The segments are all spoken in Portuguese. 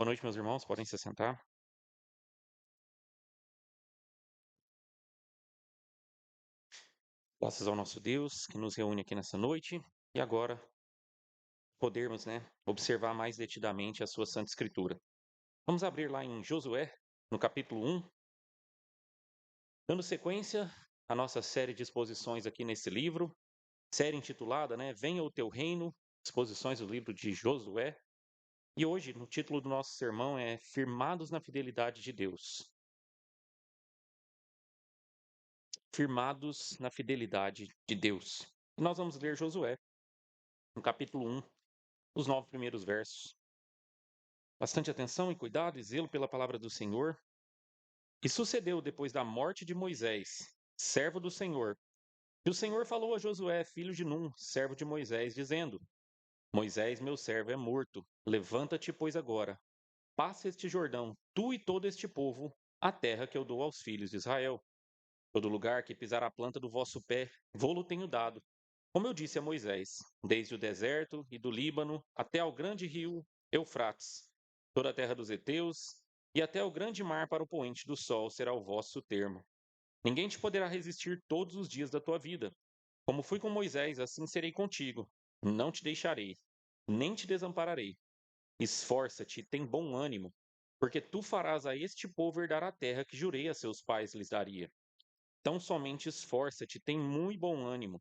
Boa noite, meus irmãos, podem se sentar. Graças ao nosso Deus que nos reúne aqui nessa noite e agora podermos, observar mais detidamente a sua Santa Escritura. Vamos abrir lá em Josué, no capítulo 1, dando sequência à nossa série de exposições aqui nesse livro, série intitulada, Venha o Teu Reino, exposições do livro de Josué. E hoje, no título do nosso sermão é Firmados na Fidelidade de Deus. Firmados na Fidelidade de Deus. E nós vamos ler Josué, no capítulo 1, os 9 primeiros versos. Bastante atenção e cuidado e zelo pela palavra do Senhor. E sucedeu depois da morte de Moisés, servo do Senhor, que o Senhor falou a Josué, filho de Num, servo de Moisés, dizendo: Moisés, meu servo, é morto. Levanta-te, pois, agora. Passa este Jordão, tu e todo este povo, a terra que eu dou aos filhos de Israel. Todo lugar que pisar a planta do vosso pé, vou-lo tenho dado. Como eu disse a Moisés, desde o deserto e do Líbano até ao grande rio Eufrates, toda a terra dos heteus e até o grande mar para o poente do sol será o vosso termo. Ninguém te poderá resistir todos os dias da tua vida. Como fui com Moisés, assim serei contigo. Não te deixarei, nem te desampararei. Esforça-te e tem bom ânimo, porque tu farás a este povo herdar a terra que jurei a seus pais lhes daria. Tão somente esforça-te, tem muito bom ânimo,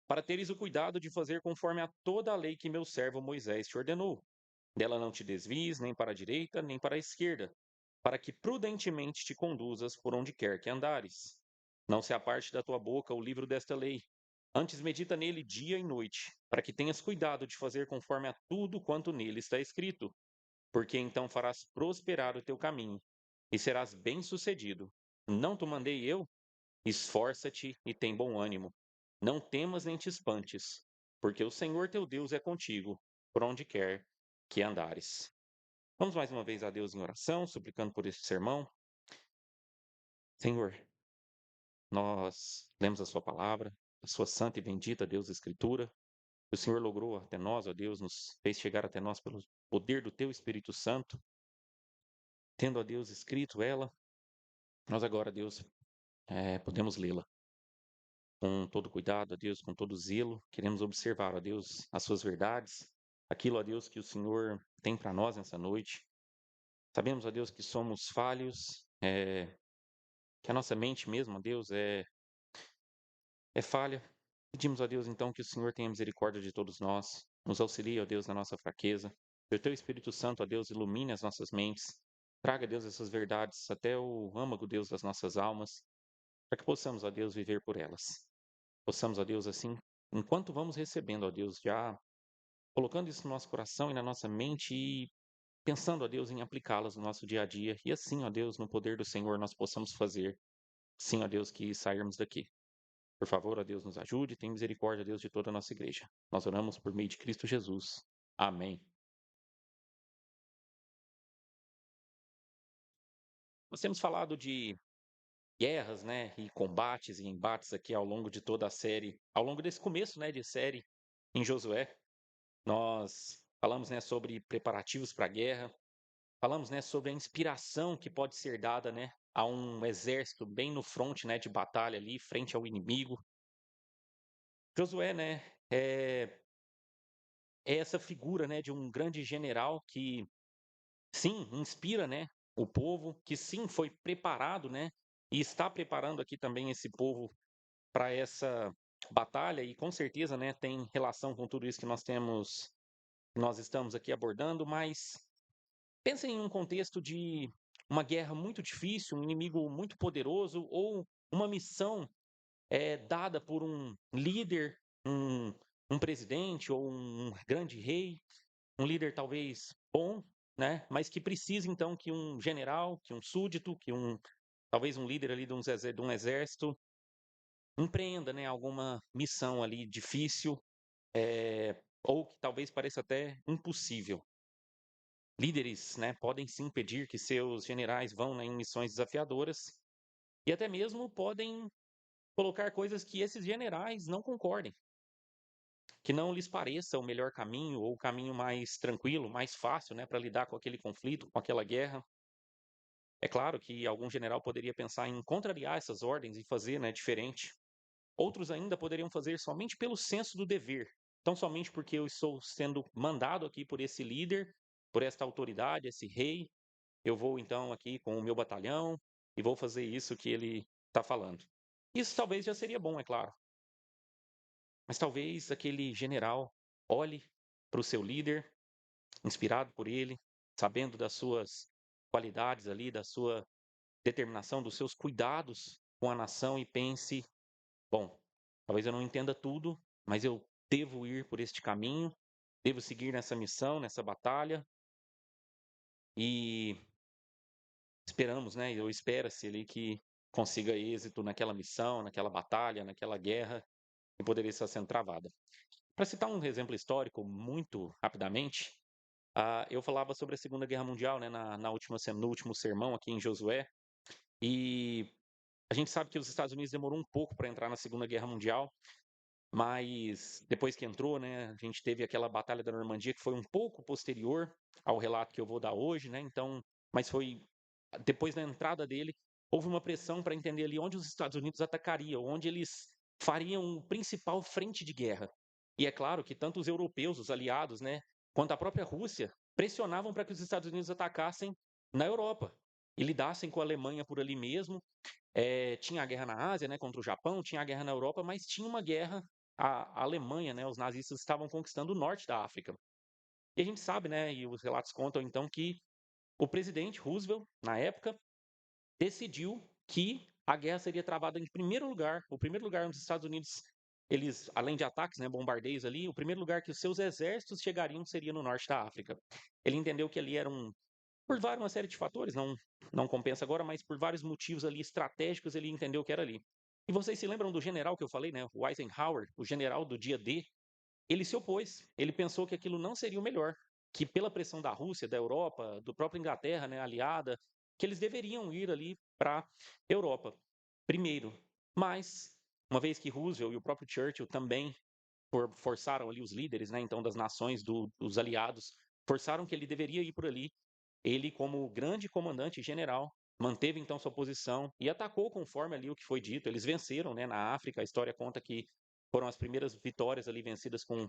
para teres o cuidado de fazer conforme a toda a lei que meu servo Moisés te ordenou. Dela não te desvies nem para a direita, nem para a esquerda, para que prudentemente te conduzas por onde quer que andares. Não se aparte da tua boca o livro desta lei. Antes medita nele dia e noite, para que tenhas cuidado de fazer conforme a tudo quanto nele está escrito. Porque então farás prosperar o teu caminho, e serás bem-sucedido. Não te mandei eu? Esforça-te e tem bom ânimo. Não temas nem te espantes, porque o Senhor teu Deus é contigo, por onde quer que andares. Vamos mais uma vez a Deus em oração, suplicando por este sermão. Senhor, nós lemos a sua palavra, a sua santa e bendita, Deus, Escritura. O Senhor logrou até nós, ó Deus, nos fez chegar até nós pelo poder do teu Espírito Santo. Tendo a Deus escrito ela, nós agora, Deus, podemos lê-la com todo cuidado, a Deus, com todo zelo. Queremos observar, ó Deus, as suas verdades, aquilo, ó Deus, que o Senhor tem para nós nessa noite. Sabemos, ó Deus, que somos falhos, que a nossa mente mesmo, ó Deus, é falha. Pedimos, ó Deus, então, que o Senhor tenha misericórdia de todos nós, nos auxilie, ó Deus, na nossa fraqueza. Que o teu Espírito Santo, ó Deus, ilumine as nossas mentes. Traga, Deus, essas verdades até o âmago, Deus, das nossas almas, para que possamos, ó Deus, viver por elas. Possamos, ó Deus, assim, enquanto vamos recebendo, ó Deus, já colocando isso no nosso coração e na nossa mente e pensando, ó Deus, em aplicá-las no nosso dia a dia. E assim, ó Deus, no poder do Senhor, nós possamos fazer, sim, ó Deus, que sairmos daqui. Por favor, ó Deus, nos ajude, tem misericórdia, ó Deus, de toda a nossa igreja. Nós oramos por meio de Cristo Jesus. Amém. Nós temos falado de guerras, e combates e embates aqui ao longo de toda a série, ao longo desse começo, de série em Josué. Nós falamos, sobre preparativos para a guerra, falamos, sobre a inspiração que pode ser dada, a um exército bem no fronte, de batalha ali, frente ao inimigo. Josué, é, é essa figura, de um grande general que, sim, inspira, o povo, que sim foi preparado, e está preparando aqui também esse povo para essa batalha e com certeza, tem relação com tudo isso que nós estamos aqui abordando, mas pensa em um contexto de uma guerra muito difícil, um inimigo muito poderoso ou uma missão dada por um líder, um, um presidente ou um grande rei, um líder talvez bom, mas que precisa então que um general, que um súdito, talvez um líder ali de um exército empreenda, alguma missão ali difícil, ou que talvez pareça até impossível. Líderes, podem sim pedir que seus generais vão, em missões desafiadoras e até mesmo podem colocar coisas que esses generais não concordem, que não lhes pareça o melhor caminho ou o caminho mais tranquilo, mais fácil, né, para lidar com aquele conflito, com aquela guerra. É claro que algum general poderia pensar em contrariar essas ordens e fazer, né, diferente. Outros ainda poderiam fazer somente pelo senso do dever, tão somente porque eu estou sendo mandado aqui por esse líder, por esta autoridade, esse rei, eu vou então aqui com o meu batalhão e vou fazer isso que ele está falando. Isso talvez já seria bom, é claro, mas talvez aquele general olhe para o seu líder, inspirado por ele, sabendo das suas qualidades ali, da sua determinação, dos seus cuidados com a nação e pense: bom, talvez eu não entenda tudo, mas eu devo ir por este caminho, devo seguir nessa missão, nessa batalha e esperamos, né? Eu espero-se ali que consiga êxito naquela missão, naquela batalha, naquela guerra que poderia estar sendo travada. Para citar um exemplo histórico muito rapidamente, eu falava sobre a Segunda Guerra Mundial, né, no último sermão aqui em Josué, e a gente sabe que os Estados Unidos demorou um pouco para entrar na Segunda Guerra Mundial, mas depois que entrou, né, a gente teve aquela Batalha da Normandia que foi um pouco posterior ao relato que eu vou dar hoje, né? Então, mas foi depois da entrada dele, houve uma pressão para entender ali onde os Estados Unidos atacariam, onde eles fariam o principal frente de guerra. E é claro que tanto os europeus, os aliados, né, quanto a própria Rússia, pressionavam para que os Estados Unidos atacassem na Europa e lidassem com a Alemanha por ali mesmo. Tinha a guerra na Ásia, né, contra o Japão, tinha a guerra na Europa, mas tinha uma guerra, a Alemanha, né, os nazistas estavam conquistando o norte da África. E a gente sabe, né, e os relatos contam então que o presidente Roosevelt, na época, decidiu que a guerra seria travada em primeiro lugar, o primeiro lugar onde os Estados Unidos, eles, além de ataques, né, bombardeios ali, o primeiro lugar que os seus exércitos chegariam seria no norte da África. Ele entendeu que ali era por várias, uma série de fatores, não compensa agora, mas por vários motivos ali estratégicos ele entendeu que era ali. E vocês se lembram do general que eu falei, né, o Eisenhower, o general do dia D, ele se opôs, ele pensou que aquilo não seria o melhor, que pela pressão da Rússia, da Europa, do próprio Inglaterra, né, aliada, que eles deveriam ir ali para Europa primeiro. Mas, uma vez que Roosevelt e o próprio Churchill também forçaram ali os líderes, né, então das nações dos aliados, forçaram que ele deveria ir por ali, ele como grande comandante general manteve então sua posição e atacou conforme ali o que foi dito. Eles venceram, né, na África. A história conta que foram as primeiras vitórias ali vencidas com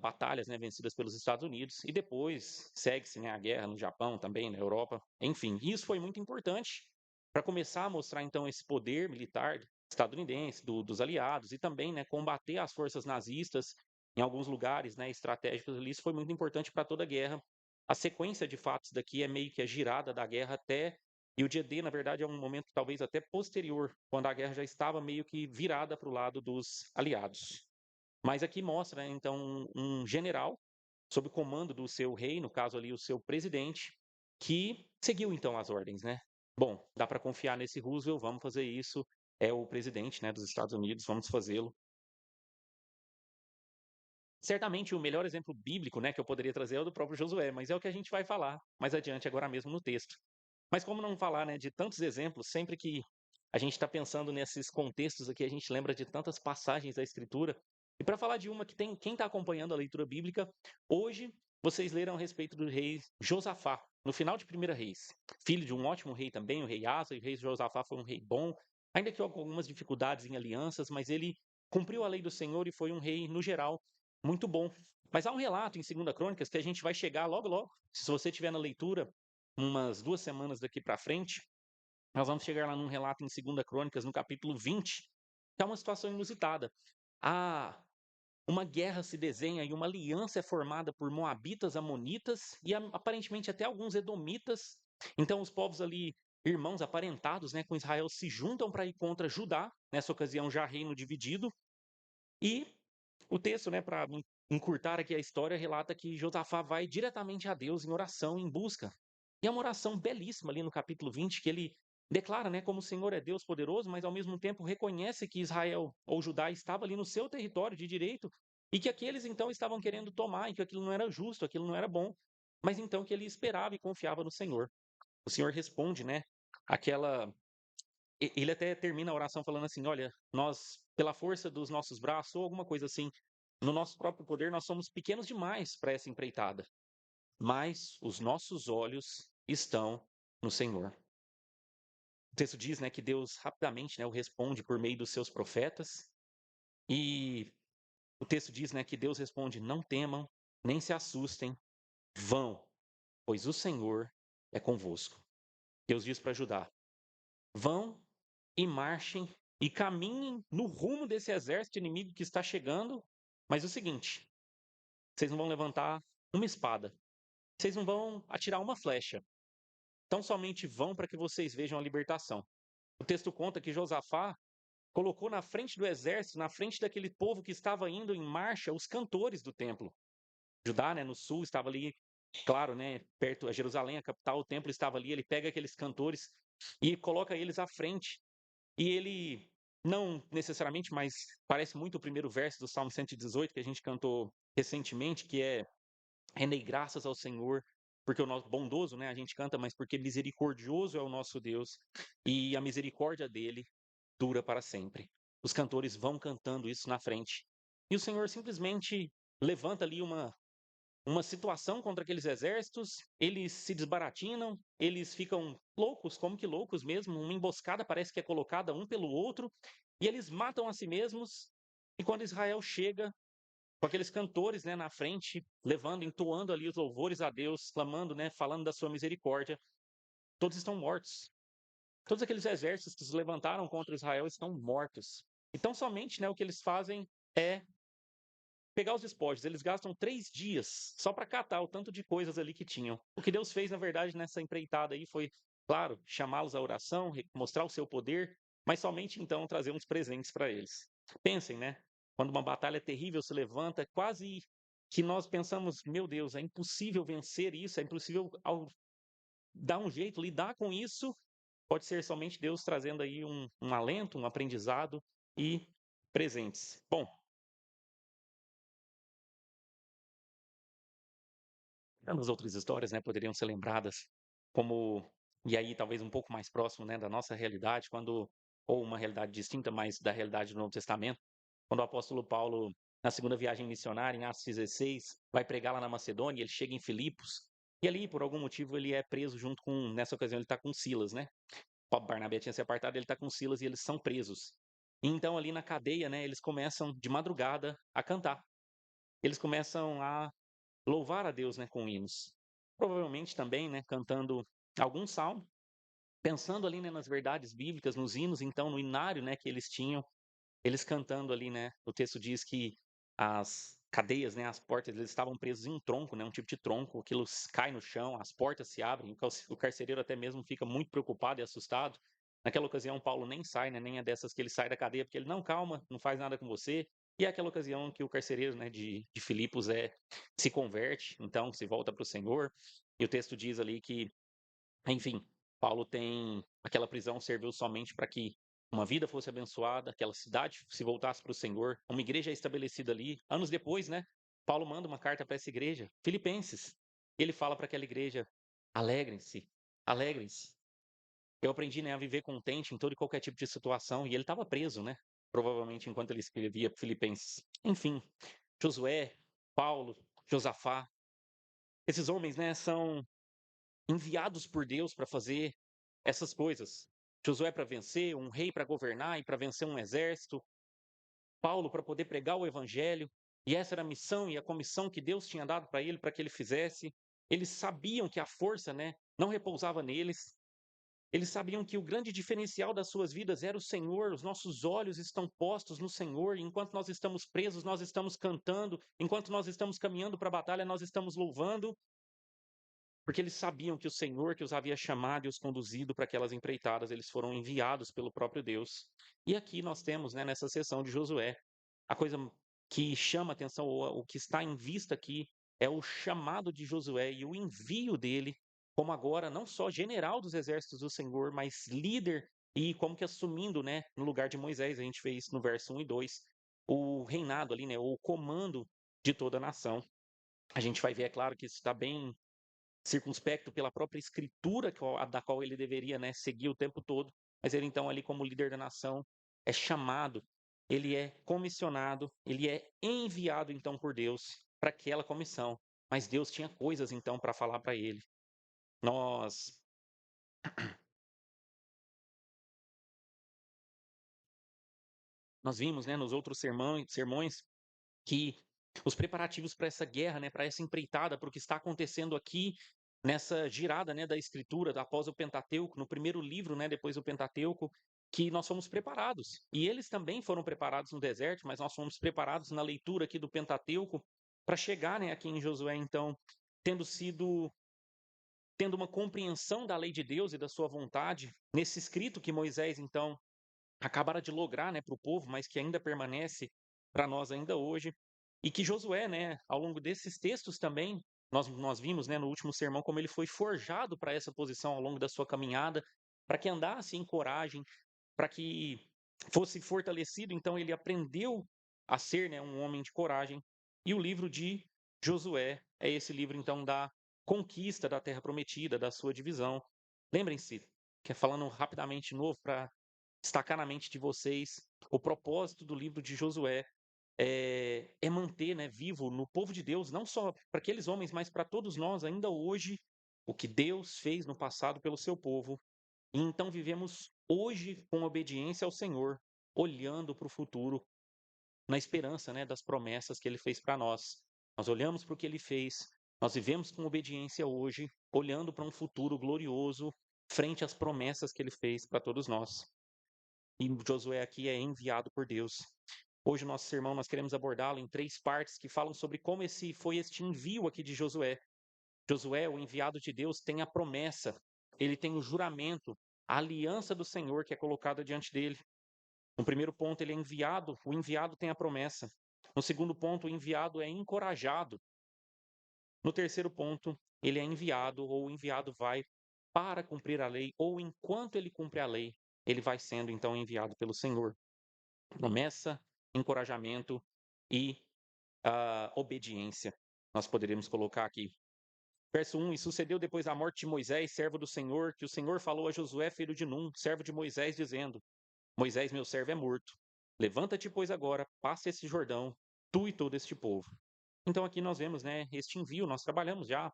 batalhas, né, vencidas pelos Estados Unidos, e depois segue-se, né, a guerra no Japão também, na Europa, enfim. Isso foi muito importante para começar a mostrar então esse poder militar estadunidense, dos aliados, e também, né, combater as forças nazistas em alguns lugares, né, estratégicos ali. Isso foi muito importante para toda a guerra. A sequência de fatos daqui é meio que a girada da guerra até, e o dia D, na verdade, é um momento talvez até posterior, quando a guerra já estava meio que virada para o lado dos aliados. Mas aqui mostra, né, então, um general sob o comando do seu rei, no caso ali o seu presidente, que seguiu então as ordens, né? Bom, dá para confiar nesse Roosevelt, vamos fazer isso. É o presidente, né, dos Estados Unidos, vamos fazê-lo. Certamente o melhor exemplo bíblico, né, que eu poderia trazer é o do próprio Josué, mas é o que a gente vai falar mais adiante agora mesmo no texto. Mas como não falar, né, de tantos exemplos, sempre que a gente está pensando nesses contextos aqui, a gente lembra de tantas passagens da Escritura. E para falar de uma que tem, quem está acompanhando a leitura bíblica, hoje vocês leram a respeito do rei Josafá, no final de 1 Reis. Filho de um ótimo rei também, o rei Asa, e o rei Josafá foi um rei bom, ainda que com algumas dificuldades em alianças, mas ele cumpriu a lei do Senhor e foi um rei, no geral, muito bom. Mas há um relato em 2 Crônicas que a gente vai chegar logo, logo. Se você estiver na leitura, umas 2 semanas daqui para frente, nós vamos chegar lá num relato em 2 Crônicas, no capítulo 20, que é uma situação inusitada. Ah, uma guerra se desenha e uma aliança é formada por moabitas, amonitas e aparentemente até alguns edomitas. Então os povos ali, irmãos aparentados, né, com Israel, se juntam para ir contra Judá, nessa ocasião já reino dividido. E o texto, né, para encurtar aqui a história, relata que Josafá vai diretamente a Deus em oração, em busca. E é uma oração belíssima ali no capítulo 20, que ele declara, né, como o Senhor é Deus poderoso, mas ao mesmo tempo reconhece que Israel ou Judá estava ali no seu território de direito e que aqueles então estavam querendo tomar e que aquilo não era justo, aquilo não era bom, mas então que ele esperava e confiava no Senhor. O Senhor responde, né, aquela ele até termina a oração falando assim: olha, nós, pela força dos nossos braços, ou alguma coisa assim, No nosso próprio poder, nós somos pequenos demais para essa empreitada, mas os nossos olhos estão no Senhor. O texto diz, né, que Deus rapidamente, né, o responde por meio dos seus profetas, e o texto diz, né, que Deus responde: não temam, nem se assustem, vão, pois o Senhor é convosco. Deus diz para Judá: vão e marchem e caminhem no rumo desse exército inimigo que está chegando, mas é o seguinte: vocês não vão levantar uma espada, vocês não vão atirar uma flecha, tão somente vão para que vocês vejam a libertação. O texto conta que Josafá colocou na frente do exército, na frente daquele povo que estava indo em marcha, os cantores do templo. Judá, né, no sul, estava ali, claro, né, perto de Jerusalém, a capital, o templo estava ali. Ele pega aqueles cantores e coloca eles à frente. E ele, não necessariamente, mas parece muito o primeiro verso do Salmo 118 que a gente cantou recentemente, que é: rendei graças ao Senhor, porque o nosso bondoso, né, a gente canta, mas porque misericordioso é o nosso Deus, e a misericórdia dele dura para sempre. Os cantores vão cantando isso na frente. E o Senhor simplesmente levanta ali uma situação contra aqueles exércitos, eles se desbaratinam, eles ficam loucos, como que loucos mesmo, uma emboscada parece que é colocada um pelo outro, e eles matam a si mesmos. E quando Israel chega, com aqueles cantores, né, na frente, levando, entoando ali os louvores a Deus, clamando, né, falando da sua misericórdia, todos estão mortos. Todos aqueles exércitos que se levantaram contra Israel estão mortos. Então, somente, né, o que eles fazem é pegar os despojos. Eles gastam 3 dias só para catar o tanto de coisas ali que tinham. O que Deus fez, na verdade, nessa empreitada aí foi, claro, chamá-los à oração, mostrar o seu poder, mas somente então trazer uns presentes para eles. Pensem, né? Quando uma batalha terrível se levanta, quase que nós pensamos: meu Deus, é impossível vencer isso, é impossível dar um jeito, lidar com isso. Pode ser somente Deus trazendo aí um alento, um aprendizado e presentes. Bom, tantas outras histórias, né, poderiam ser lembradas, como, e aí talvez um pouco mais próximo, né, da nossa realidade, quando, ou uma realidade distinta, mas da realidade do Novo Testamento, quando o apóstolo Paulo, na segunda viagem missionária, em Atos 16, vai pregar lá na Macedônia, ele chega em Filipos, e ali, por algum motivo, ele é preso junto com, nessa ocasião, ele está com Silas, né? Barnabé tinha se apartado, ele está com Silas e eles são presos. Então, ali na cadeia, né, eles começam de madrugada a cantar. Eles começam a louvar a Deus, né, com hinos. Provavelmente também, né, cantando algum salmo, pensando ali, né, nas verdades bíblicas, nos hinos, então no inário, né, que eles tinham, eles cantando ali, né, o texto diz que as cadeias, né, as portas, eles estavam presos em um tronco, né, um tipo de tronco, aquilo cai no chão, as portas se abrem, o carcereiro até mesmo fica muito preocupado e assustado. Naquela ocasião, Paulo nem sai, né, nem é dessas que ele sai da cadeia, porque ele, não, calma, não faz nada com você. E é aquela ocasião que o carcereiro, né, de Filipos se converte, então se volta para o Senhor. E o texto diz ali que, enfim, Paulo tem aquela prisão serviu somente para que uma vida fosse abençoada, aquela cidade se voltasse para o Senhor, uma igreja é estabelecida ali. Anos depois, né, Paulo manda uma carta para essa igreja, Filipenses. E ele fala para aquela igreja: alegrem-se, alegrem-se. Eu aprendi, né, a viver contente em todo e qualquer tipo de situação, e ele estava preso, né? Provavelmente enquanto ele escrevia Filipenses. Enfim, Josué, Paulo, Josafá, esses homens, né, são enviados por Deus para fazer essas coisas. Josué para vencer, um rei para governar e para vencer um exército, Paulo para poder pregar o evangelho, e essa era a missão e a comissão que Deus tinha dado para ele, para que ele fizesse. Eles sabiam que a força, né, não repousava neles. Eles sabiam que o grande diferencial das suas vidas era o Senhor, os nossos olhos estão postos no Senhor, e enquanto nós estamos presos, nós estamos cantando, enquanto nós estamos caminhando para a batalha, nós estamos louvando, porque eles sabiam que o Senhor que os havia chamado e os conduzido para aquelas empreitadas, eles foram enviados pelo próprio Deus. E aqui nós temos, né, nessa sessão de Josué, a coisa que chama atenção, ou o que está em vista aqui, é o chamado de Josué e o envio dele, como agora não só general dos exércitos do Senhor, mas líder e como que assumindo, né, no lugar de Moisés. A gente vê isso no verso 1 e 2, o reinado ali, né, o comando de toda a nação. A gente vai ver, é claro, que isso está bem circunspecto pela própria escritura da qual ele deveria, né, seguir o tempo todo, mas ele então ali como líder da nação é chamado, ele é comissionado, ele é enviado então por Deus para aquela comissão. Mas Deus tinha coisas então para falar para ele. Nós nós vimos, né, nos outros sermões que os preparativos para essa guerra, né, para essa empreitada, para o que está acontecendo aqui nessa girada, né, da escritura após o Pentateuco, no primeiro livro, né, depois do Pentateuco, que nós fomos preparados. E eles também foram preparados no deserto, mas nós fomos preparados na leitura aqui do Pentateuco para chegar, né, aqui em Josué, então, tendo sido tendo uma compreensão da lei de Deus e da sua vontade, nesse escrito que Moisés, então, acabara de lograr, né, para o povo, mas que ainda permanece para nós ainda hoje. E que Josué, né, ao longo desses textos também, nós vimos, né, no último sermão, como ele foi forjado para essa posição ao longo da sua caminhada, para que andasse em coragem, para que fosse fortalecido. Então, ele aprendeu a ser, né, um homem de coragem. E o livro de Josué é esse livro, então, da conquista da terra prometida, da sua divisão. Lembrem-se, que é falando rapidamente de novo para destacar na mente de vocês, o propósito do livro de Josué é manter, né, vivo no povo de Deus, não só para aqueles homens, mas para todos nós ainda hoje, o que Deus fez no passado pelo seu povo. E então vivemos hoje com obediência ao Senhor, olhando para o futuro, na esperança, né, das promessas que ele fez para nós. Nós olhamos para o que ele fez, nós vivemos com obediência hoje, olhando para um futuro glorioso, frente às promessas que ele fez para todos nós. E Josué aqui é enviado por Deus. Hoje, o nosso sermão, nós queremos abordá-lo em 3 partes que falam sobre como foi este envio aqui de Josué. Josué, o enviado de Deus, tem a promessa, ele tem o juramento, a aliança do Senhor que é colocada diante dele. No primeiro ponto, ele é enviado, o enviado tem a promessa. No segundo ponto, o enviado é encorajado. No terceiro ponto, ele é enviado, ou o enviado vai para cumprir a lei, ou enquanto ele cumpre a lei, ele vai sendo então enviado pelo Senhor. Promessa, encorajamento e obediência. Nós poderíamos colocar aqui. Verso 1: E sucedeu depois da morte de Moisés, servo do Senhor, que o Senhor falou a Josué, filho de Num, servo de Moisés, dizendo: Moisés, meu servo, é morto. Levanta-te, pois, agora, passa esse Jordão, tu e todo este povo. Então aqui nós vemos, né, este envio. Nós trabalhamos já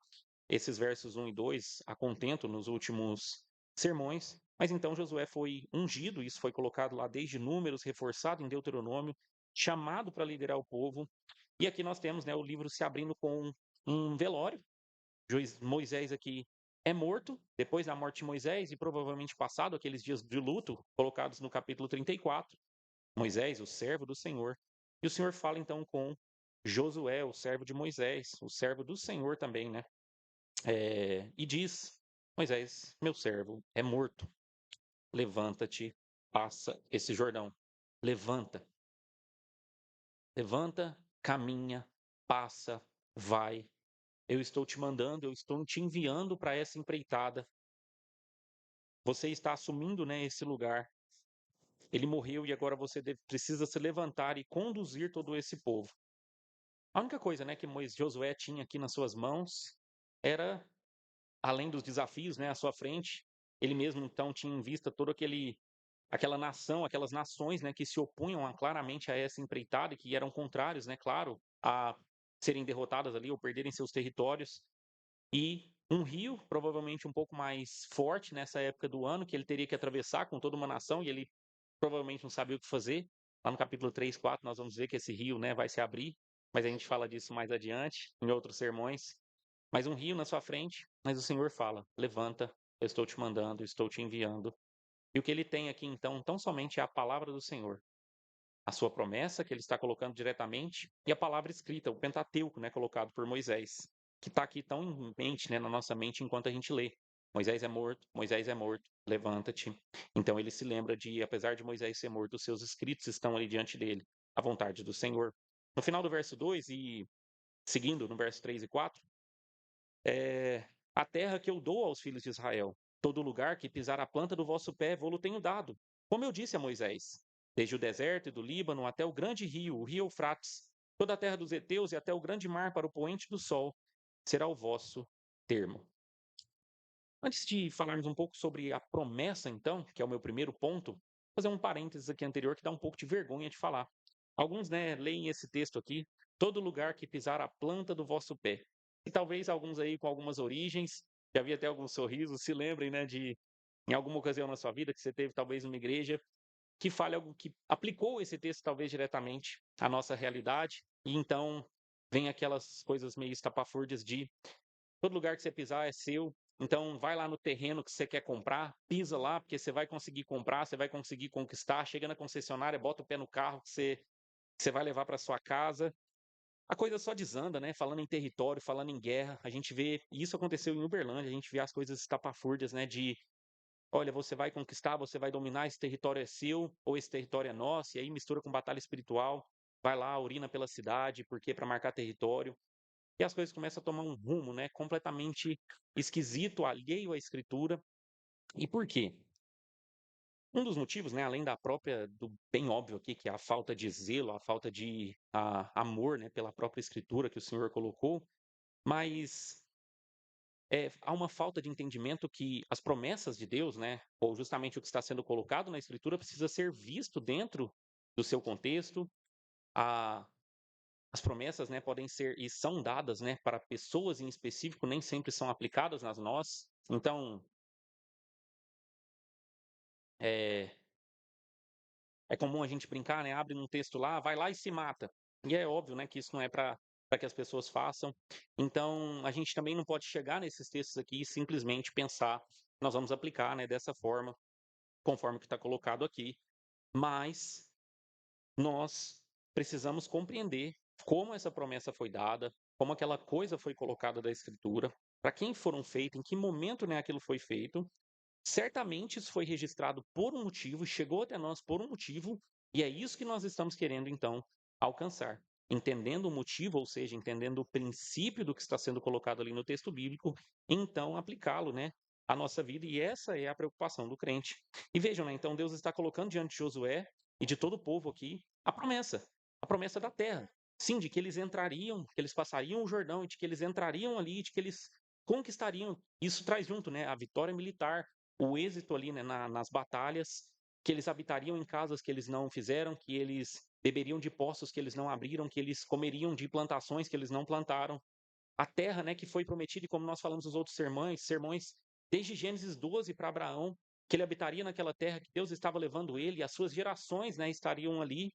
esses versos 1 e 2 a contento nos últimos sermões, mas então Josué foi ungido, isso foi colocado lá desde Números, reforçado em Deuteronômio, chamado para liderar o povo. E aqui nós temos, né, o livro se abrindo com um velório. Moisés aqui é morto depois da morte de Moisés e provavelmente passado aqueles dias de luto colocados no capítulo 34. Moisés, o servo do Senhor. E o Senhor fala então com Josué, o servo de Moisés, o servo do Senhor também, né? E diz: Moisés, meu servo, é morto. Levanta-te, passa esse Jordão. Levanta, levanta, caminha, passa, vai. Eu estou te mandando, eu estou te enviando para essa empreitada. Você está assumindo, né, esse lugar. Ele morreu e agora você precisa se levantar e conduzir todo esse povo. A única coisa, né, que Josué tinha aqui nas suas mãos era, além dos desafios, né, à sua frente, ele mesmo então tinha em vista todo aquela nação, aquelas nações, né, que se opunham claramente a essa empreitada e que eram contrários, né, claro, a serem derrotadas ali ou perderem seus territórios. E um rio, provavelmente um pouco mais forte nessa época do ano, que ele teria que atravessar com toda uma nação e ele provavelmente não sabia o que fazer. Lá no capítulo 3, 4, nós vamos ver que esse rio, né, vai se abrir, mas a gente fala disso mais adiante, em outros sermões. Mas um rio na sua frente, mas o Senhor fala: levanta, eu estou te mandando, eu estou te enviando. E o que ele tem aqui, então, tão somente é a palavra do Senhor, a sua promessa, que ele está colocando diretamente, e a palavra escrita, o Pentateuco, né, colocado por Moisés, que está aqui tão em mente, né, na nossa mente enquanto a gente lê. Moisés é morto, levanta-te. Então ele se lembra de, apesar de Moisés ser morto, os seus escritos estão ali diante dele, a vontade do Senhor. No final do verso 2 e seguindo no verso 3 e 4, a terra que eu dou aos filhos de Israel, todo lugar que pisar a planta do vosso pé, vou-lo tenho dado. Como eu disse a Moisés, desde o deserto e do Líbano até o grande rio, o rio Eufrates, toda a terra dos heteus e até o grande mar para o poente do sol, será o vosso termo. Antes de falarmos um pouco sobre a promessa, então, que é o meu primeiro ponto, fazer um parênteses aqui anterior que dá um pouco de vergonha de falar. Alguns, né, leem esse texto aqui, todo lugar que pisar a planta do vosso pé. E talvez alguns aí com algumas origens, já vi até alguns sorrisos, se lembrem, né, de em alguma ocasião na sua vida que você teve talvez uma igreja que fale algo que aplicou esse texto talvez diretamente à nossa realidade, e então vem aquelas coisas meio estapafúrdias de todo lugar que você pisar é seu. Então, vai lá no terreno que você quer comprar, pisa lá, porque você vai conseguir comprar, você vai conseguir conquistar. Chega na concessionária, bota o pé no carro que você vai levar para sua casa. A coisa só desanda, né? Falando em território, falando em guerra. A gente vê, e isso aconteceu em Uberlândia, a gente vê as coisas estapafúrdias, né? De, olha, você vai conquistar, você vai dominar, esse território é seu, ou esse território é nosso, e aí mistura com batalha espiritual. Vai lá, urina pela cidade, porque para marcar território. E as coisas começam a tomar um rumo, né, completamente esquisito, alheio à escritura. E por quê? Um dos motivos, né, além da própria do bem óbvio aqui, que é a falta de zelo, a falta de amor, né, pela própria escritura que o Senhor colocou, mas há uma falta de entendimento que as promessas de Deus, né, ou justamente o que está sendo colocado na escritura, precisa ser visto dentro do seu contexto. A, As promessas, né, podem ser e são dadas, né, para pessoas em específico, nem sempre são aplicadas nas nós. Então, é, é comum a gente brincar, né, abre um texto lá, vai lá e se mata. E é óbvio, né, que isso não é para que as pessoas façam. Então, a gente também não pode chegar nesses textos aqui e simplesmente pensar, nós vamos aplicar, né, dessa forma, conforme o que está colocado aqui. Mas nós precisamos compreender como essa promessa foi dada, como aquela coisa foi colocada da Escritura, para quem foram feitas, em que momento, né, aquilo foi feito. Certamente isso foi registrado por um motivo, chegou até nós por um motivo, e é isso que nós estamos querendo então alcançar. Entendendo o motivo, ou seja, entendendo o princípio do que está sendo colocado ali no texto bíblico, então aplicá-lo, né, à nossa vida, e essa é a preocupação do crente. E vejam, né, então Deus está colocando diante de Josué e de todo o povo aqui a promessa da terra. Sim, de que eles entrariam, que eles passariam o Jordão, e de que eles entrariam ali, de que eles conquistariam. Isso traz junto, né, a vitória militar, o êxito ali, né, nas batalhas, que eles habitariam em casas que eles não fizeram, que eles beberiam de poços que eles não abriram, que eles comeriam de plantações que eles não plantaram. A terra, né, que foi prometida, e como nós falamos nos outros sermões, desde Gênesis 12 para Abraão, que ele habitaria naquela terra, que Deus estava levando ele, e as suas gerações, né, estariam ali,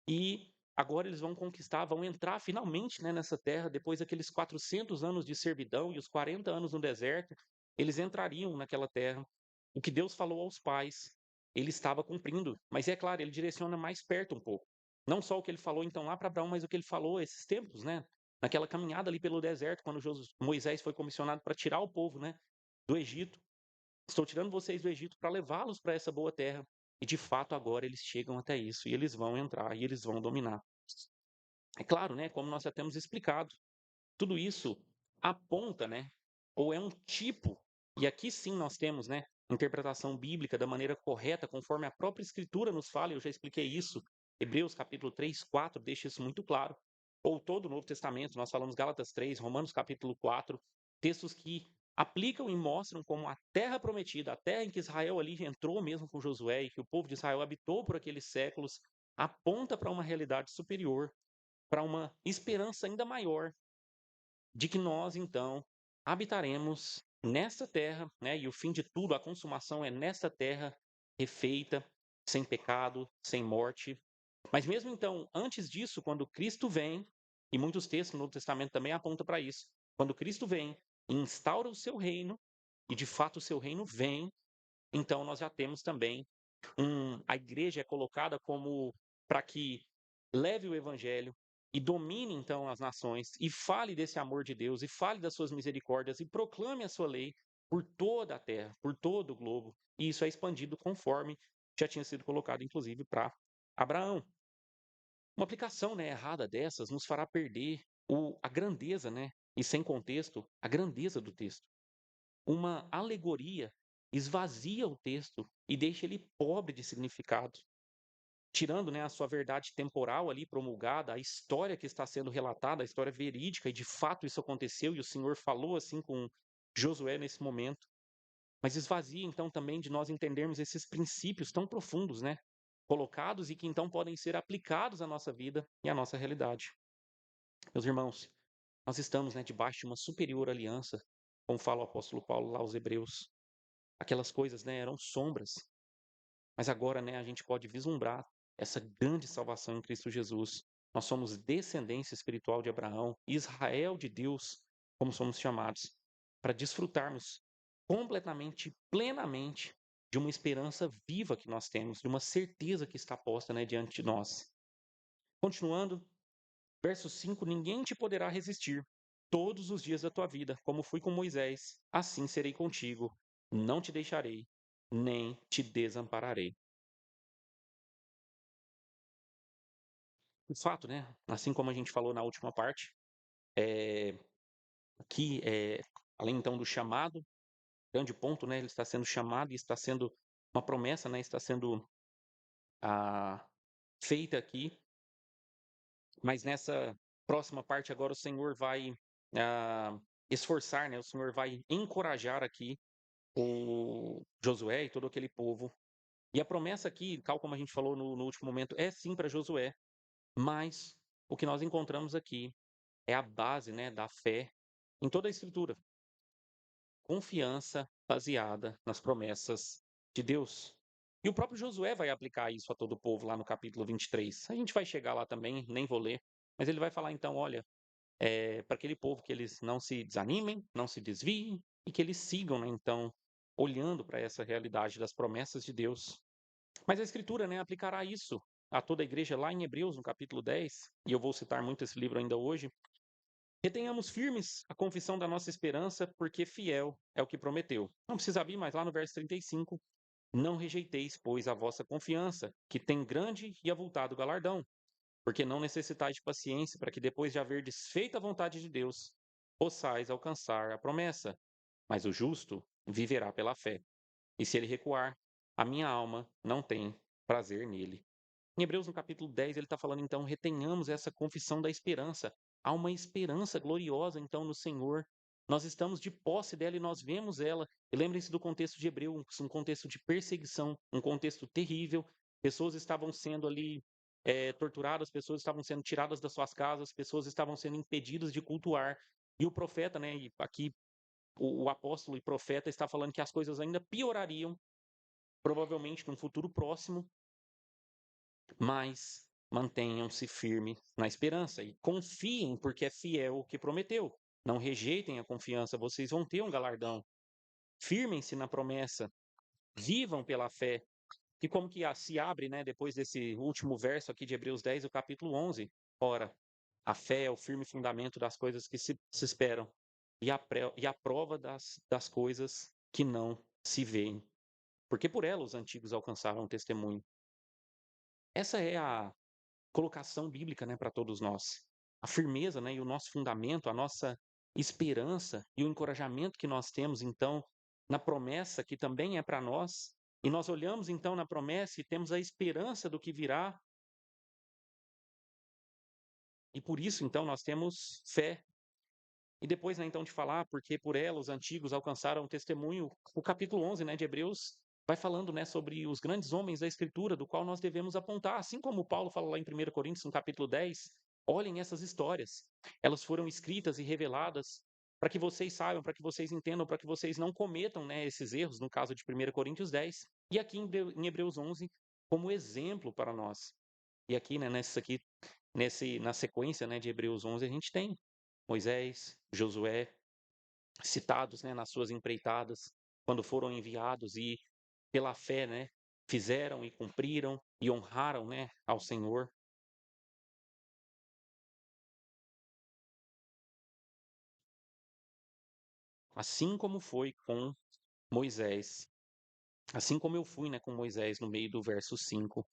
e agora eles vão conquistar, vão entrar finalmente, né, nessa terra, depois daqueles 400 anos de servidão e os 40 anos no deserto, eles entrariam naquela terra. O que Deus falou aos pais, ele estava cumprindo. Mas é claro, ele direciona mais perto um pouco. Não só o que ele falou então lá para Abraão, mas o que ele falou esses tempos, né? Naquela caminhada ali pelo deserto, quando Moisés foi comissionado para tirar o povo, né, do Egito. Estou tirando vocês do Egito para levá-los para essa boa terra. E de fato agora eles chegam até isso e eles vão entrar e eles vão dominar. É claro, né, como nós já temos explicado, tudo isso aponta, né, ou é um tipo, e aqui sim nós temos, né, interpretação bíblica da maneira correta, conforme a própria Escritura nos fala, eu já expliquei isso, Hebreus capítulo 3, 4 deixa isso muito claro, ou todo o Novo Testamento, nós falamos Gálatas 3, Romanos capítulo 4, textos que aplicam e mostram como a terra prometida, a terra em que Israel ali entrou mesmo com Josué e que o povo de Israel habitou por aqueles séculos, aponta para uma realidade superior, para uma esperança ainda maior de que nós, então, habitaremos nesta terra, né? E o fim de tudo, a consumação é nesta terra refeita, sem pecado, sem morte. Mas mesmo então, antes disso, quando Cristo vem, e muitos textos no Novo Testamento também apontam para isso, quando Cristo vem e instaura o seu reino, e de fato o seu reino vem, então nós já temos também a igreja é colocada como para que leve o evangelho e domine então as nações e fale desse amor de Deus e fale das suas misericórdias e proclame a sua lei por toda a terra, por todo o globo. E isso é expandido conforme já tinha sido colocado inclusive para Abraão. Uma aplicação, né, errada dessas nos fará perder a grandeza, né, e sem contexto, a grandeza do texto. Uma alegoria esvazia o texto e deixa ele pobre de significado, tirando, né, a sua verdade temporal ali promulgada, a história que está sendo relatada, a história verídica, e de fato isso aconteceu, e o Senhor falou assim com Josué nesse momento. Mas esvazia, então, também de nós entendermos esses princípios tão profundos, né? Colocados e que então podem ser aplicados à nossa vida e à nossa realidade. Meus irmãos, nós estamos, né, debaixo de uma superior aliança, como fala o apóstolo Paulo lá aos Hebreus. Aquelas coisas, né, eram sombras, mas agora, né, a gente pode vislumbrar essa grande salvação em Cristo Jesus. Nós somos descendência espiritual de Abraão, Israel de Deus, como somos chamados, para desfrutarmos completamente, plenamente de uma esperança viva que nós temos, de uma certeza que está posta, né, diante de nós. Continuando, verso 5: ninguém te poderá resistir todos os dias da tua vida, como fui com Moisés, assim serei contigo, não te deixarei, nem te desampararei. De fato, né, assim como a gente falou na última parte, eh, aqui, além então do chamado, grande ponto, né, ele está sendo chamado e está sendo uma promessa, né, está sendo, ah, feita aqui, mas nessa próxima parte agora o Senhor vai, esforçar, né, o Senhor vai encorajar aqui o Josué e todo aquele povo. E a promessa aqui, tal como a gente falou no último momento, é sim para Josué, mas o que nós encontramos aqui é a base, né, da fé em toda a Escritura. Confiança baseada nas promessas de Deus. E o próprio Josué vai aplicar isso a todo o povo lá no capítulo 23. A gente vai chegar lá também, nem vou ler, mas ele vai falar então, olha, para aquele povo que eles não se desanimem, não se desviem e que eles sigam, né, então, olhando para essa realidade das promessas de Deus. Mas a Escritura, né, aplicará isso a toda a igreja lá em Hebreus, no capítulo 10, e eu vou citar muito esse livro ainda hoje. Retenhamos firmes a confissão da nossa esperança, porque fiel é o que prometeu. Não precisa abrir, mas lá no verso 35, não rejeiteis, pois, a vossa confiança, que tem grande e avultado galardão, porque não necessitais de paciência para que depois de haver desfeito a vontade de Deus, possais alcançar a promessa. Mas o justo viverá pela fé. E se ele recuar, a minha alma não tem prazer nele. Em Hebreus, no capítulo 10, ele está falando, então, retenhamos essa confissão da esperança. Há uma esperança gloriosa, então, no Senhor. Nós estamos de posse dela e nós vemos ela. E lembrem-se do contexto de Hebreus, um contexto de perseguição, um contexto terrível. Pessoas estavam sendo ali torturadas, pessoas estavam sendo tiradas das suas casas, pessoas estavam sendo impedidas de cultuar. E o profeta, né, e aqui o apóstolo e profeta está falando que as coisas ainda piorariam, provavelmente num futuro próximo, mas mantenham-se firmes na esperança e confiem, porque é fiel o que prometeu. Não rejeitem a confiança, vocês vão ter um galardão. Firmem-se na promessa, vivam pela fé. E como que se abre, né, depois desse último verso aqui de Hebreus 10, o capítulo 11. Ora, a fé é o firme fundamento das coisas que se esperam e a prova das coisas que não se veem. Porque por ela os antigos alcançaram o testemunho. Essa é a colocação bíblica, né, para todos nós. A firmeza, né, e o nosso fundamento, a nossa esperança e o encorajamento que nós temos, então, na promessa que também é para nós. E nós olhamos, então, na promessa e temos a esperança do que virá. E por isso, então, nós temos fé. E depois, né, então, de falar, porque por ela os antigos alcançaram o testemunho, o capítulo 11, né, de Hebreus, vai falando, né, sobre os grandes homens da Escritura, do qual nós devemos apontar, assim como Paulo fala lá em 1 Coríntios, no capítulo 10, olhem essas histórias. Elas foram escritas e reveladas para que vocês saibam, para que vocês entendam, para que vocês não cometam, né, esses erros, no caso de 1 Coríntios 10, e aqui em Hebreus 11, como exemplo para nós. E aqui, né, na sequência, né, de Hebreus 11, a gente tem Moisés, Josué, citados, né, nas suas empreitadas, quando foram enviados e pela fé, né, fizeram e cumpriram e honraram, né, ao Senhor. Assim como foi com Moisés, assim como eu fui, né, com Moisés no meio do verso 5.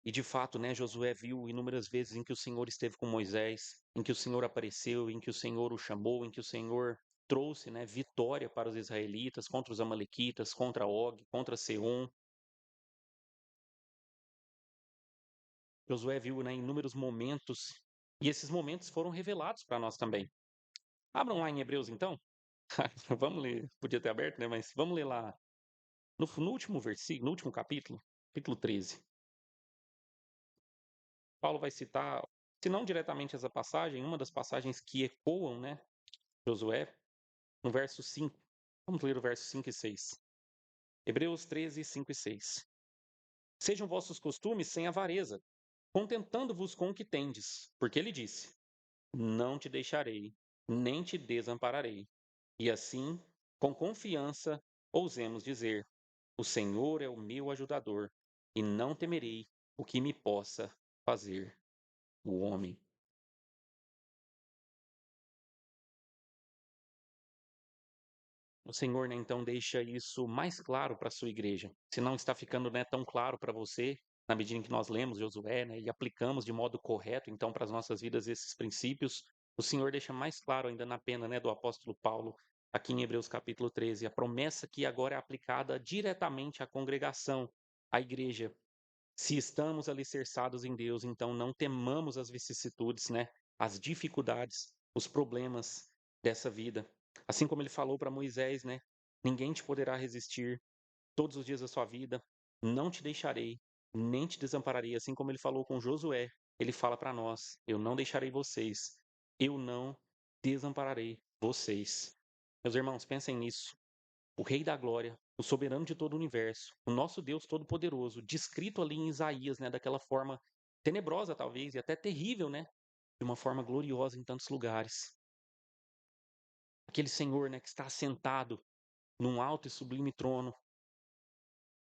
E de fato, né, Josué viu inúmeras vezes em que o Senhor esteve com Moisés, em que o Senhor apareceu, em que o Senhor o chamou, em que o Senhor trouxe, né, vitória para os israelitas contra os amalequitas, contra Og, contra Seom. Josué viu, né, inúmeros momentos, e esses momentos foram revelados para nós também. Abram lá em Hebreus, então. Vamos ler, podia ter aberto, né, mas vamos ler lá no último versículo, no último capítulo, capítulo 13. Paulo vai citar, se não diretamente essa passagem, uma das passagens que ecoam, né, Josué, no verso 5. Vamos ler o verso 5 e 6. Hebreus 13, 5 e 6. Sejam vossos costumes sem avareza, contentando-vos com o que tendes, porque ele disse: Não te deixarei, nem te desampararei. E assim, com confiança, ousemos dizer: O Senhor é o meu ajudador, e não temerei o que me possa fazer o homem. O Senhor, né, então deixa isso mais claro para a sua igreja. Se não está ficando, né, tão claro para você, na medida em que nós lemos Josué, né, e aplicamos de modo correto, então, para as nossas vidas esses princípios, o Senhor deixa mais claro ainda na pena, né, do apóstolo Paulo, aqui em Hebreus capítulo 13, a promessa que agora é aplicada diretamente à congregação, à igreja. Se estamos alicerçados em Deus, então não temamos as vicissitudes, né, as dificuldades, os problemas dessa vida. Assim como ele falou para Moisés, né? Ninguém te poderá resistir todos os dias da sua vida, não te deixarei, nem te desampararei. Assim como ele falou com Josué, ele fala para nós: eu não deixarei vocês, eu não desampararei vocês. Meus irmãos, pensem nisso. O Rei da Glória, o soberano de todo o universo, o nosso Deus todo-poderoso, descrito ali em Isaías, né, daquela forma tenebrosa talvez e até terrível, né, de uma forma gloriosa em tantos lugares. Aquele Senhor, né, que está assentado num alto e sublime trono,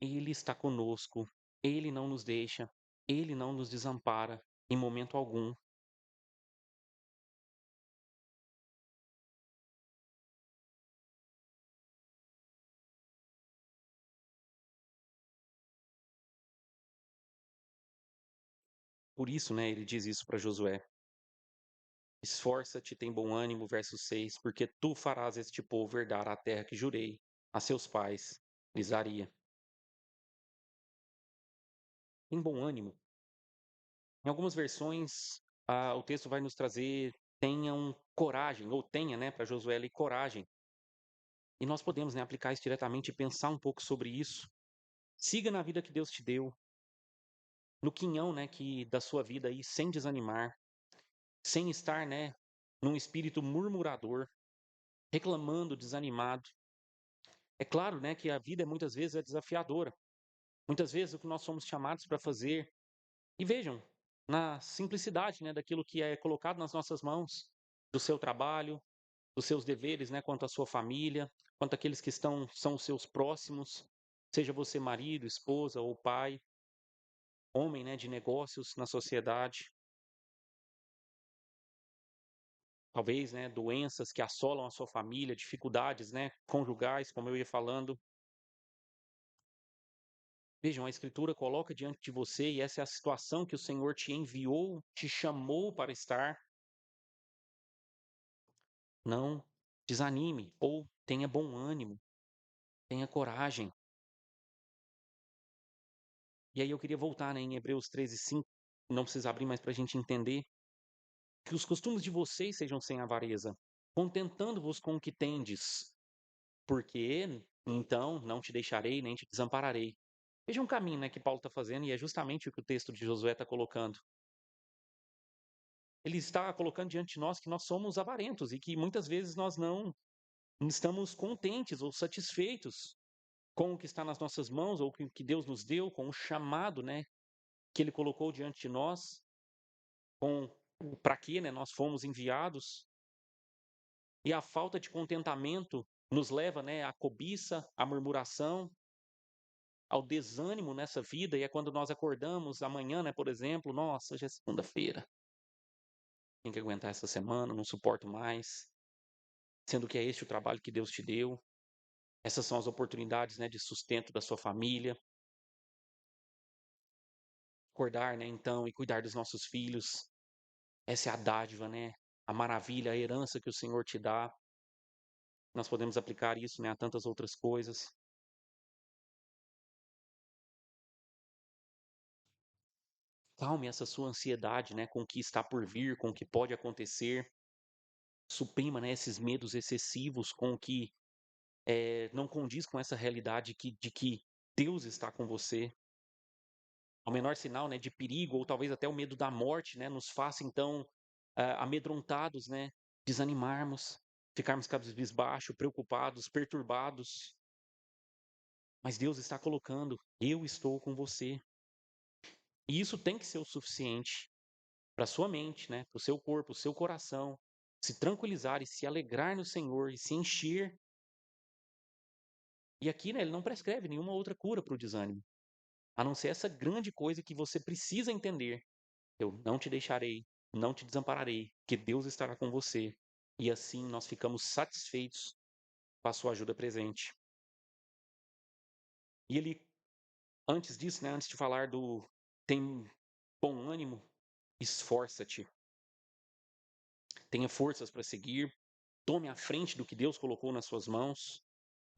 ele está conosco, ele não nos deixa, ele não nos desampara em momento algum. Por isso, né, ele diz isso para Josué: Esforça-te, tem bom ânimo, verso 6, porque tu farás este povo herdar a terra que jurei a seus pais, lhes daria. Tem bom ânimo. Em algumas versões, o texto vai nos trazer tenham coragem, ou tenha, né, para Josué ali, coragem. E nós podemos, né, aplicar isso diretamente e pensar um pouco sobre isso. Siga na vida que Deus te deu, no quinhão, né, que da sua vida aí, sem desanimar, sem estar, né, num espírito murmurador, reclamando, desanimado. É claro, né, que a vida muitas vezes é desafiadora. Muitas vezes o que nós somos chamados para fazer, e vejam, na simplicidade, né, daquilo que é colocado nas nossas mãos, do seu trabalho, dos seus deveres, né, quanto à sua família, quanto àqueles que são os seus próximos, seja você marido, esposa ou pai, homem, né, de negócios na sociedade, talvez, né, doenças que assolam a sua família, dificuldades, né, conjugais, como eu ia falando. Vejam, a Escritura coloca diante de você e essa é a situação que o Senhor te enviou, te chamou para estar. Não desanime ou tenha bom ânimo, tenha coragem. E aí eu queria voltar, né, em Hebreus 13:5, não precisa abrir mais para a gente entender, que os costumes de vocês sejam sem avareza, contentando-vos com o que tendes, porque então não te deixarei nem te desampararei. Veja um caminho, né, que Paulo está fazendo e é justamente o que o texto de Josué está colocando. Ele está colocando diante de nós que nós somos avarentos e que muitas vezes nós não estamos contentes ou satisfeitos com o que está nas nossas mãos ou com o que Deus nos deu, com o chamado, né, que Ele colocou diante de nós, com para que, né, nós fomos enviados. E a falta de contentamento nos leva, né, à cobiça, à murmuração, ao desânimo nessa vida. E é quando nós acordamos amanhã, né, por exemplo, nossa, já é segunda-feira, tem que aguentar essa semana, não suporto mais. Sendo que é este o trabalho que Deus te deu. Essas são as oportunidades, né, de sustento da sua família. Acordar, né, então, e cuidar dos nossos filhos. Essa é a dádiva, né? A maravilha, a herança que o Senhor te dá. Nós podemos aplicar isso, né, a tantas outras coisas. Calme essa sua ansiedade, né, com o que está por vir, com o que pode acontecer. suprima, né, esses medos excessivos com o que não condiz com essa realidade de que Deus está com você. Ao menor sinal, né, de perigo ou talvez até o medo da morte, né, nos faça então amedrontados, né, desanimarmos, ficarmos cabisbaixo, preocupados, perturbados. Mas Deus está colocando: eu estou com você. E isso tem que ser o suficiente para sua mente, né, para o seu corpo, o seu coração se tranquilizar e se alegrar no Senhor e se encher. E aqui, né, ele não prescreve nenhuma outra cura para o desânimo, a não ser essa grande coisa que você precisa entender: eu não te deixarei, não te desampararei, que Deus estará com você. E assim nós ficamos satisfeitos com a sua ajuda presente. E ele, antes disso, né, antes de falar do tem bom ânimo, esforça-te, tenha forças para seguir, tome a frente do que Deus colocou nas suas mãos.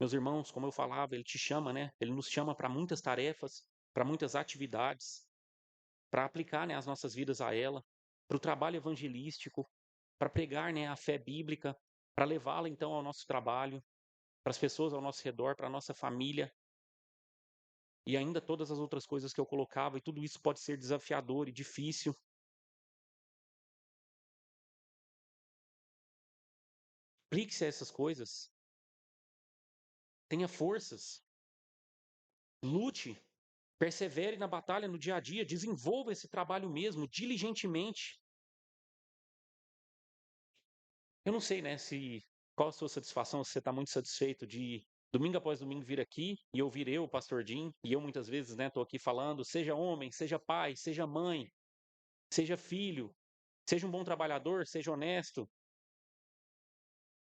Meus irmãos, como eu falava, ele te chama, né? Ele nos chama para muitas tarefas, para muitas atividades, para aplicar, né, as nossas vidas a ela, para o trabalho evangelístico, para pregar, né, a fé bíblica, para levá-la então ao nosso trabalho, para as pessoas ao nosso redor, para a nossa família e ainda todas as outras coisas que eu colocava, e tudo isso pode ser desafiador e difícil. Aplique-se a essas coisas, tenha forças, lute, persevere na batalha no dia a dia, desenvolva esse trabalho mesmo, diligentemente. Eu não sei, né, se qual a sua satisfação, se você está muito satisfeito de domingo após domingo vir aqui e ouvir eu, o pastor Jim, e eu muitas vezes, né, estou aqui falando, seja homem, seja pai, seja mãe, seja filho, seja um bom trabalhador, seja honesto.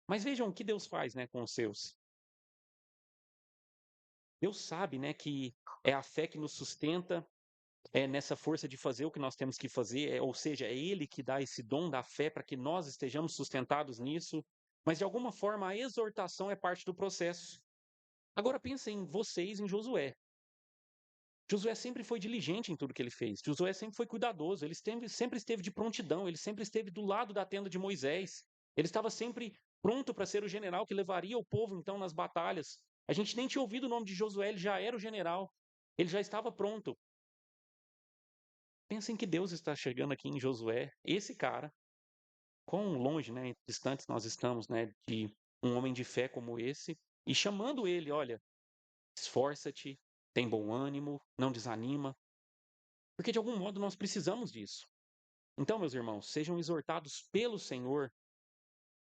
Mas vejam o que Deus faz, né, com os seus. Deus sabe, né, que é a fé que nos sustenta, é nessa força de fazer o que nós temos que fazer, ou seja, é Ele que dá esse dom da fé para que nós estejamos sustentados nisso. Mas de alguma forma a exortação é parte do processo. Agora pensem em vocês, em Josué. Josué sempre foi diligente em tudo que ele fez. Josué sempre foi cuidadoso. Sempre esteve de prontidão. Ele sempre esteve do lado da tenda de Moisés. Ele estava sempre pronto para ser o general que levaria o povo então nas batalhas. A gente nem tinha ouvido o nome de Josué, ele já era o general. Ele já estava pronto. Pensem que Deus está chegando aqui em Josué, esse cara, quão longe, né, distantes nós estamos, né, de um homem de fé como esse, e chamando ele: olha, esforça-te, tem bom ânimo, não desanima, porque de algum modo nós precisamos disso. Então, meus irmãos, sejam exortados pelo Senhor,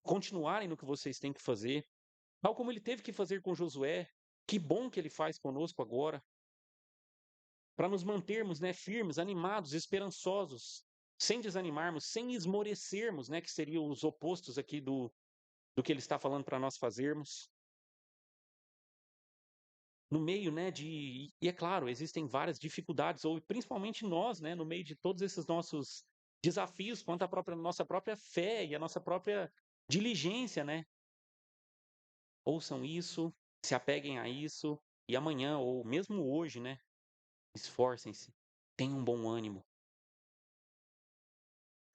continuarem no que vocês têm que fazer, tal como ele teve que fazer com Josué. Que bom que ele faz conosco agora, para nos mantermos, né, firmes, animados, esperançosos, sem desanimarmos, sem esmorecermos, né, que seriam os opostos aqui do que ele está falando para nós fazermos. No meio, né, e é claro, existem várias dificuldades, ou principalmente nós, né, no meio de todos esses nossos desafios quanto à nossa própria fé e a nossa própria diligência, né? Ouçam isso, se apeguem a isso, e amanhã, ou mesmo hoje, né, esforcem-se, tenham um bom ânimo.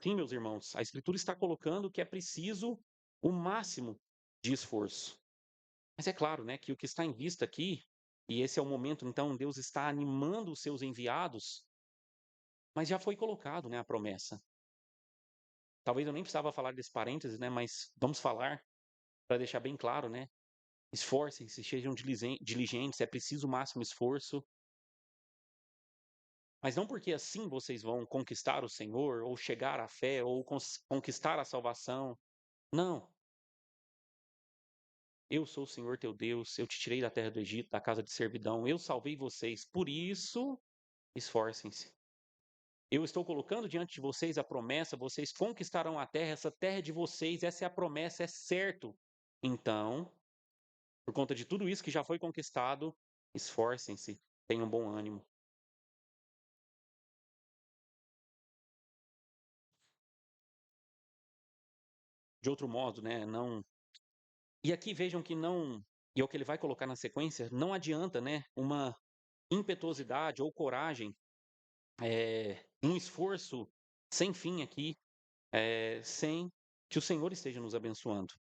Sim, meus irmãos, a Escritura está colocando que é preciso o máximo de esforço. Mas é claro, né, que o que está em vista aqui, e esse é o momento, então, Deus está animando os seus enviados, mas já foi colocado, né, a promessa. Talvez eu nem precisava falar desse parênteses, né, mas vamos falar para deixar bem claro, né? Esforcem-se, sejam diligentes, é preciso o máximo esforço, mas não porque assim vocês vão conquistar o Senhor, ou chegar à fé, ou conquistar a salvação. Não. Eu sou o Senhor teu Deus, eu te tirei da terra do Egito, da casa de servidão, eu salvei vocês, por isso, esforcem-se. Eu estou colocando diante de vocês a promessa, vocês conquistarão a terra, essa terra é de vocês, essa é a promessa, é certo. Então, por conta de tudo isso que já foi conquistado, esforcem-se, tenham bom ânimo. De outro modo, né, não. E aqui vejam que não, e é o que ele vai colocar na sequência, não adianta, né, uma impetuosidade ou coragem, um esforço sem fim aqui, sem que o Senhor esteja nos abençoando.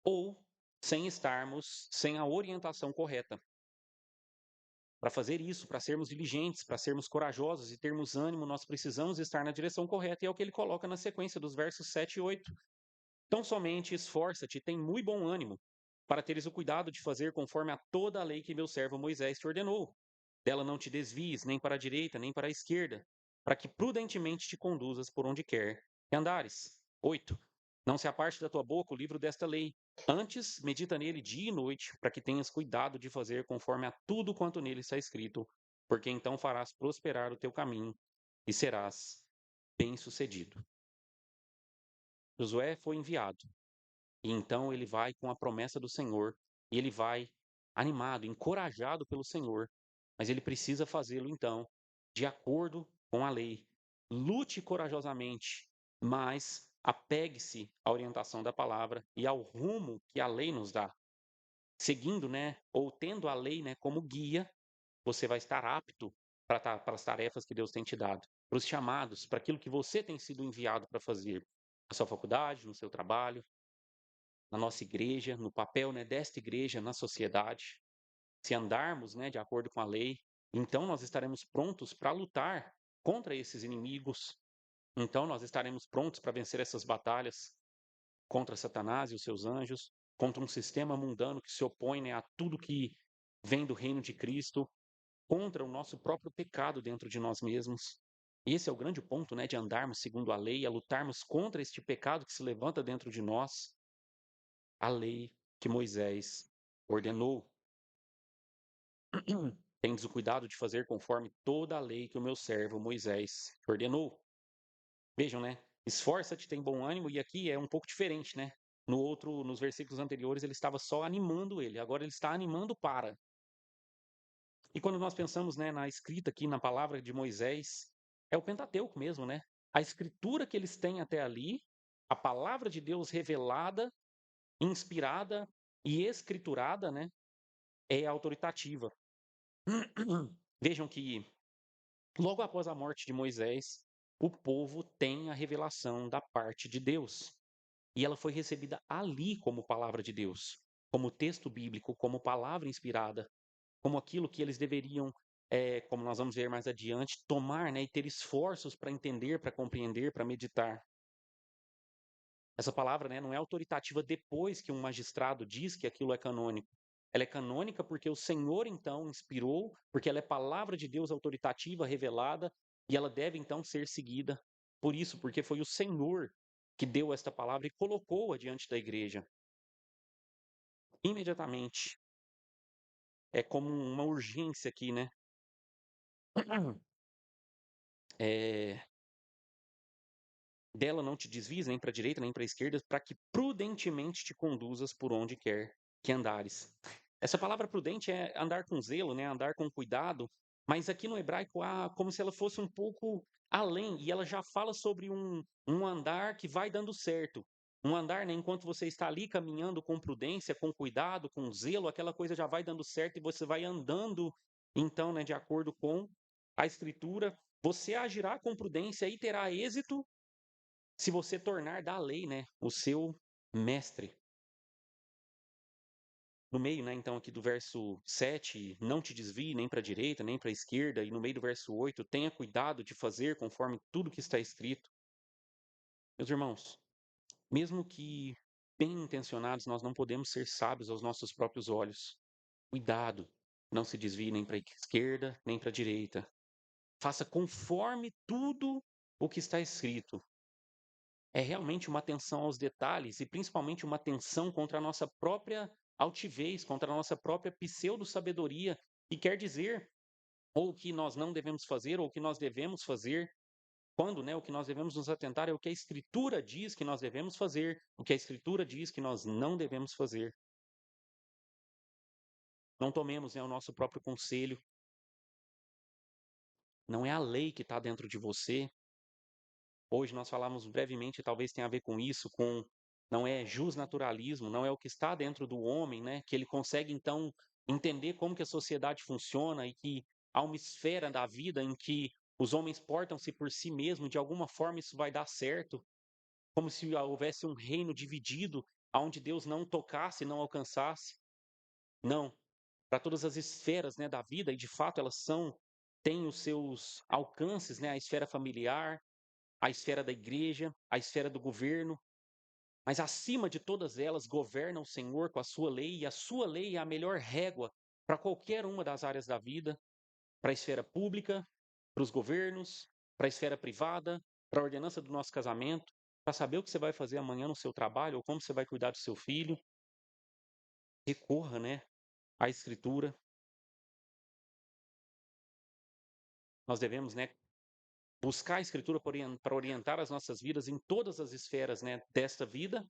Ou sem estarmos sem a orientação correta. Para fazer isso, para sermos diligentes, para sermos corajosos e termos ânimo, nós precisamos estar na direção correta. E é o que ele coloca na sequência dos versos 7 e 8. Tão somente esforça-te, tem muito bom ânimo, para teres o cuidado de fazer conforme a toda a lei que meu servo Moisés te ordenou. Dela não te desvies, nem para a direita, nem para a esquerda, para que prudentemente te conduzas por onde quer que andares. 8. Não se aparte da tua boca o livro desta lei. Antes, medita nele dia e noite, para que tenhas cuidado de fazer conforme a tudo quanto nele está escrito, porque então farás prosperar o teu caminho e serás bem-sucedido. Josué foi enviado. E então ele vai com a promessa do Senhor, e ele vai animado, encorajado pelo Senhor, mas ele precisa fazê-lo então de acordo com a lei. Lute corajosamente, mas apegue-se à orientação da palavra e ao rumo que a lei nos dá. Seguindo, né, ou tendo a lei, né, como guia, você vai estar apto para as tarefas que Deus tem te dado, para os chamados, para aquilo que você tem sido enviado para fazer, na sua faculdade, no seu trabalho, na nossa igreja, no papel, né, desta igreja na sociedade. Se andarmos, né, de acordo com a lei, então nós estaremos prontos para lutar contra esses inimigos. Então nós estaremos prontos para vencer essas batalhas contra Satanás e os seus anjos, contra um sistema mundano que se opõe, né, a tudo que vem do reino de Cristo, contra o nosso próprio pecado dentro de nós mesmos. E esse é o grande ponto, né, de andarmos segundo a lei, a lutarmos contra este pecado que se levanta dentro de nós, a lei que Moisés ordenou. Tendes o cuidado de fazer conforme toda a lei que o meu servo Moisés ordenou. Vejam, né? Esforça-te, tem bom ânimo, e aqui é um pouco diferente, né? No outro, nos versículos anteriores, ele estava só animando ele, agora ele está animando para. E quando nós pensamos, né, na escrita aqui, na palavra de Moisés, é o Pentateuco mesmo, né? A escritura que eles têm até ali, a palavra de Deus revelada, inspirada e escriturada, né? É autoritativa. Vejam que, logo após a morte de Moisés, o povo tem a revelação da parte de Deus. E ela foi recebida ali como palavra de Deus, como texto bíblico, como palavra inspirada, como aquilo que eles deveriam, como nós vamos ver mais adiante, tomar, né, e ter esforços para entender, para compreender, para meditar. Essa palavra, né, não é autoritativa depois que um magistrado diz que aquilo é canônico. Ela é canônica porque o Senhor, então, inspirou, porque ela é palavra de Deus autoritativa, revelada, e ela deve, então, ser seguida. Por isso, porque foi o Senhor que deu esta palavra e colocou-a diante da igreja. Imediatamente. É como uma urgência aqui, né? É, dela não te desvies nem para a direita nem para a esquerda, para que prudentemente te conduzas por onde quer que andares. Essa palavra prudente é andar com zelo, né? Andar com cuidado, mas aqui no hebraico há como se ela fosse um pouco além, e ela já fala sobre um andar que vai dando certo. Um andar, né, enquanto você está ali caminhando com prudência, com cuidado, com zelo, aquela coisa já vai dando certo e você vai andando, então, né, de acordo com a Escritura. Você agirá com prudência e terá êxito se você tornar da lei, né, o seu mestre. No meio, né, então, aqui do verso 7, não te desvie nem para a direita, nem para a esquerda, e no meio do verso 8, tenha cuidado de fazer conforme tudo que está escrito. Meus irmãos, mesmo que bem intencionados, nós não podemos ser sábios aos nossos próprios olhos. Cuidado, não se desvie nem para a esquerda, nem para a direita. Faça conforme tudo o que está escrito. É realmente uma atenção aos detalhes e principalmente uma atenção contra a nossa própria altivez, contra a nossa própria pseudo-sabedoria, que quer dizer ou o que nós não devemos fazer ou o que nós devemos fazer, quando, né, o que nós devemos nos atentar é o que a Escritura diz que nós devemos fazer, o que a Escritura diz que nós não devemos fazer. Não tomemos, né, o nosso próprio conselho. Não é a lei que está dentro de você. Hoje nós falamos brevemente, talvez tenha a ver com isso, com não é justnaturalismo, não é o que está dentro do homem, né, que ele consegue então entender como que a sociedade funciona e que há uma esfera da vida em que os homens portam-se por si mesmos, de alguma forma isso vai dar certo. como se houvesse um reino dividido, aonde Deus não tocasse, não alcançasse. Não, para todas as esferas, né, da vida, e de fato elas têm os seus alcances, né, a esfera familiar, a esfera da igreja, a esfera do governo, mas acima de todas elas governa o Senhor com a sua lei, e a sua lei é a melhor régua para qualquer uma das áreas da vida, para a esfera pública, para os governos, para a esfera privada, para a ordenança do nosso casamento, para saber o que você vai fazer amanhã no seu trabalho ou como você vai cuidar do seu filho. Recorra, né, à Escritura. Nós devemos, né, buscar a Escritura para orientar as nossas vidas em todas as esferas, né, desta vida,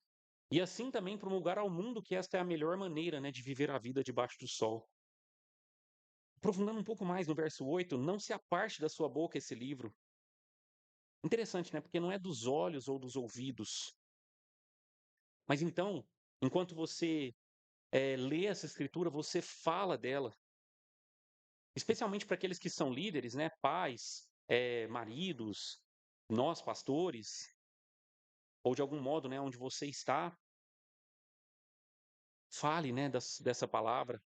e assim também promulgar ao mundo que esta é a melhor maneira, né, de viver a vida debaixo do sol. Aprofundando um pouco mais no verso 8, não se aparte da sua boca esse livro. Interessante, né? Porque não é dos olhos ou dos ouvidos. Mas então, enquanto você lê essa escritura, você fala dela. Especialmente para aqueles que são líderes, né? Pais, maridos, nós pastores, ou de algum modo, né? Onde você está, fale, né? Dessa palavra.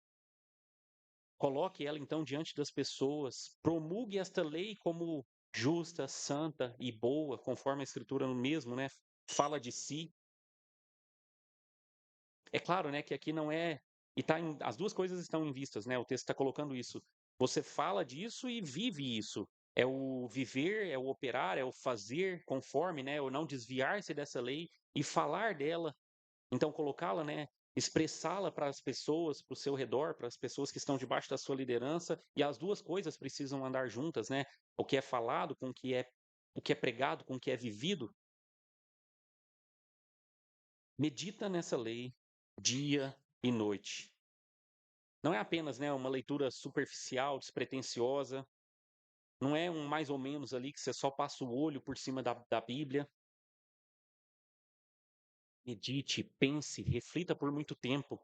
Coloque ela então diante das pessoas. Promulgue esta lei como justa, santa e boa, conforme a escritura mesmo, né? Fala de si. É claro, né, que aqui não é e as 2 coisas estão em vistas, né, o texto está colocando isso. Você fala disso e vive isso. É o viver, é o operar, é o fazer conforme, né, o não desviar-se dessa lei e falar dela. Então colocá-la, né, expressá-la para as pessoas, para o seu redor, para as pessoas que estão debaixo da sua liderança, e as 2 coisas precisam andar juntas, né, o que é falado com o que é pregado com o que é vivido. Medita nessa lei dia e noite. Não é apenas, né, uma leitura superficial, despretensiosa, não é um mais ou menos ali que você só passa o olho por cima da Bíblia. Medite, pense, reflita por muito tempo,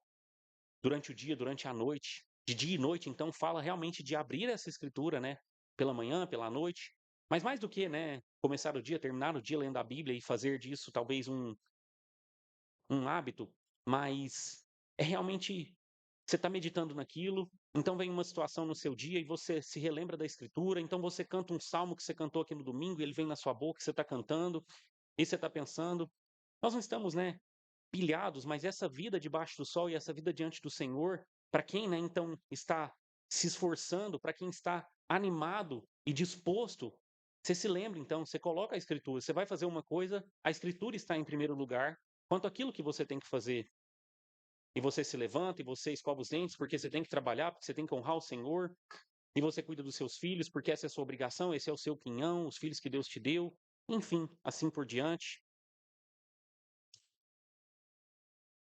durante o dia, durante a noite. De dia e noite, então, fala realmente de abrir essa escritura, né, pela manhã, pela noite. Mas mais do que, né, começar o dia, terminar o dia lendo a Bíblia e fazer disso talvez um hábito, mas é realmente você está meditando naquilo, então vem uma situação no seu dia e você se relembra da escritura, então você canta um salmo que você cantou aqui no domingo, e ele vem na sua boca, você está cantando, e você está pensando. Nós não estamos, né, pilhados, mas essa vida debaixo do sol e essa vida diante do Senhor, para quem, né, então está se esforçando, para quem está animado e disposto, você se lembra então, você coloca a escritura, você vai fazer uma coisa, a escritura está em primeiro lugar, quanto àquilo que você tem que fazer. E você se levanta e você escova os dentes porque você tem que trabalhar, porque você tem que honrar o Senhor, e você cuida dos seus filhos porque essa é a sua obrigação, esse é o seu quinhão, os filhos que Deus te deu, enfim, assim por diante.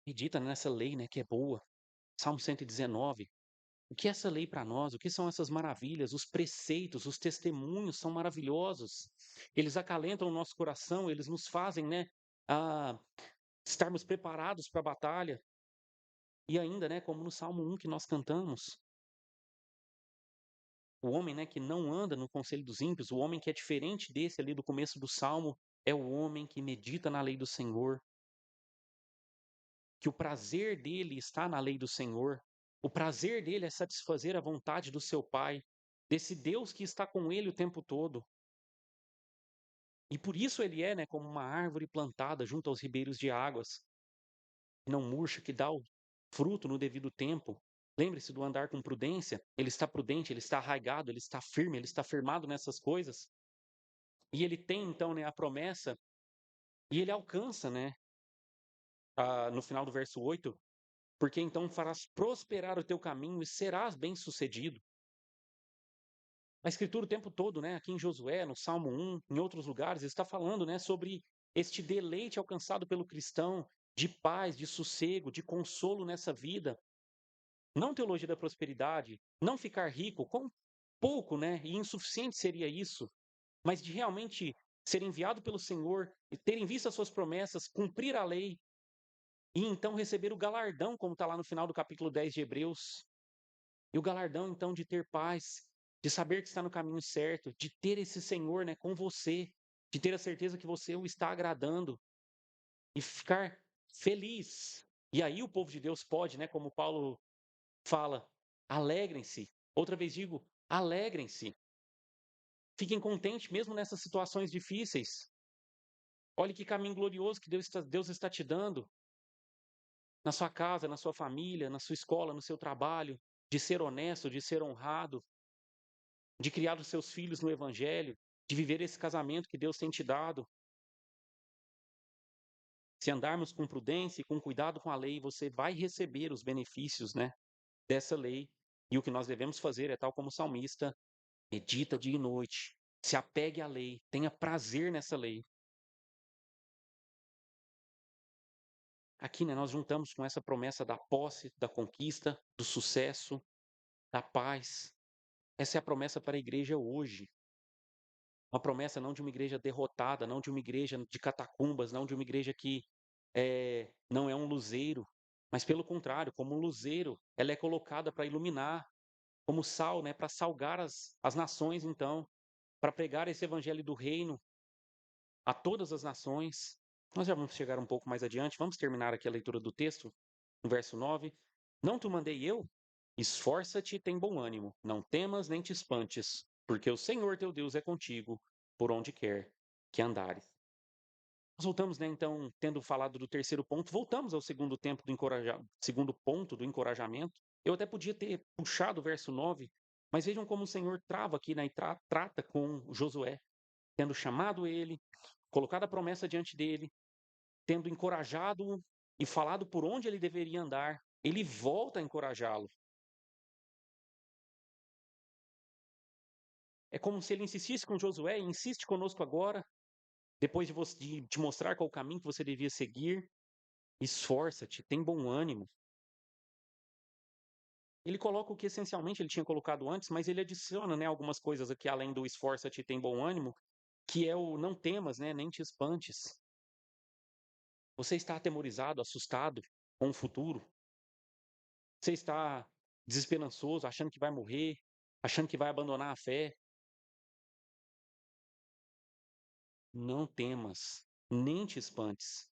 Medita nessa lei, né, que é boa. Salmo 119. O que é essa lei para nós? O que são essas maravilhas? Os preceitos, os testemunhos são maravilhosos. Eles acalentam o nosso coração, eles nos fazem, né, a estarmos preparados para a batalha. E ainda, né, como no Salmo 1 que nós cantamos, o homem, né, que não anda no conselho dos ímpios, o homem que é diferente desse ali do começo do salmo, é o homem que medita na lei do Senhor, que o prazer dele está na lei do Senhor. O prazer dele é satisfazer a vontade do seu Pai, desse Deus que está com ele o tempo todo. E por isso ele é, né, como uma árvore plantada junto aos ribeiros de águas, que não murcha, que dá o fruto no devido tempo. Lembre-se do andar com prudência. Ele está prudente, ele está arraigado, ele está firme, ele está firmado nessas coisas. E ele tem então, né, a promessa, e ele alcança, né, no final do verso 8, porque então farás prosperar o teu caminho e serás bem-sucedido. A escritura o tempo todo, né, aqui em Josué, no Salmo 1, em outros lugares, está falando, né, sobre este deleite alcançado pelo cristão de paz, de sossego, de consolo nessa vida. Não teologia da prosperidade, não ficar rico, com pouco, né, e insuficiente seria isso, mas de realmente ser enviado pelo Senhor e ter em vista as suas promessas, cumprir a lei e então receber o galardão, como está lá no final do capítulo 10 de Hebreus. E o galardão, então, de ter paz, de saber que está no caminho certo, de ter esse Senhor, né, com você, de ter a certeza que você o está agradando. e ficar feliz. E aí o povo de Deus pode, né, como Paulo fala, alegrem-se. Outra vez digo, alegrem-se. Fiquem contentes mesmo nessas situações difíceis. Olhe que caminho glorioso que Deus está te dando na sua casa, na sua família, na sua escola, no seu trabalho, de ser honesto, de ser honrado, de criar os seus filhos no Evangelho, de viver esse casamento que Deus tem te dado. Se andarmos com prudência e com cuidado com a lei, você vai receber os benefícios, né, dessa lei. E o que nós devemos fazer é tal como o salmista, medita dia e noite, se apegue à lei, tenha prazer nessa lei. Aqui, né, nós juntamos com essa promessa da posse, da conquista, do sucesso, da paz. Essa é a promessa para a igreja hoje. Uma promessa não de uma igreja derrotada, não de uma igreja de catacumbas, não de uma igreja que não é um luzeiro, mas pelo contrário, como um luzeiro, ela é colocada para iluminar, como sal, né, para salgar as nações, então, para pregar esse evangelho do reino a todas as nações. Nós já vamos chegar um pouco mais adiante, vamos terminar aqui a leitura do texto, no verso 9. Não te mandei eu? Esforça-te e tem bom ânimo, não temas nem te espantes, porque o Senhor teu Deus é contigo, por onde quer que andares. Nós voltamos, né, então, tendo falado do terceiro ponto, voltamos ao segundo ponto do encorajamento. Eu até podia ter puxado o verso 9, mas vejam como o Senhor trava aqui, né, e trata com Josué, tendo chamado ele, colocado a promessa diante dele, tendo encorajado e falado por onde ele deveria andar, ele volta a encorajá-lo. É como se ele insistisse com Josué, insiste conosco agora, depois de te mostrar qual o caminho que você devia seguir, esforça-te, tem bom ânimo. Ele coloca o que essencialmente ele tinha colocado antes, mas ele adiciona, né, algumas coisas aqui além do esforça-te, tem bom ânimo, que é o não temas, né, nem te espantes. Você está atemorizado, assustado com o futuro? Você está desesperançoso, achando que vai morrer, achando que vai abandonar a fé? Não temas, nem te espantes,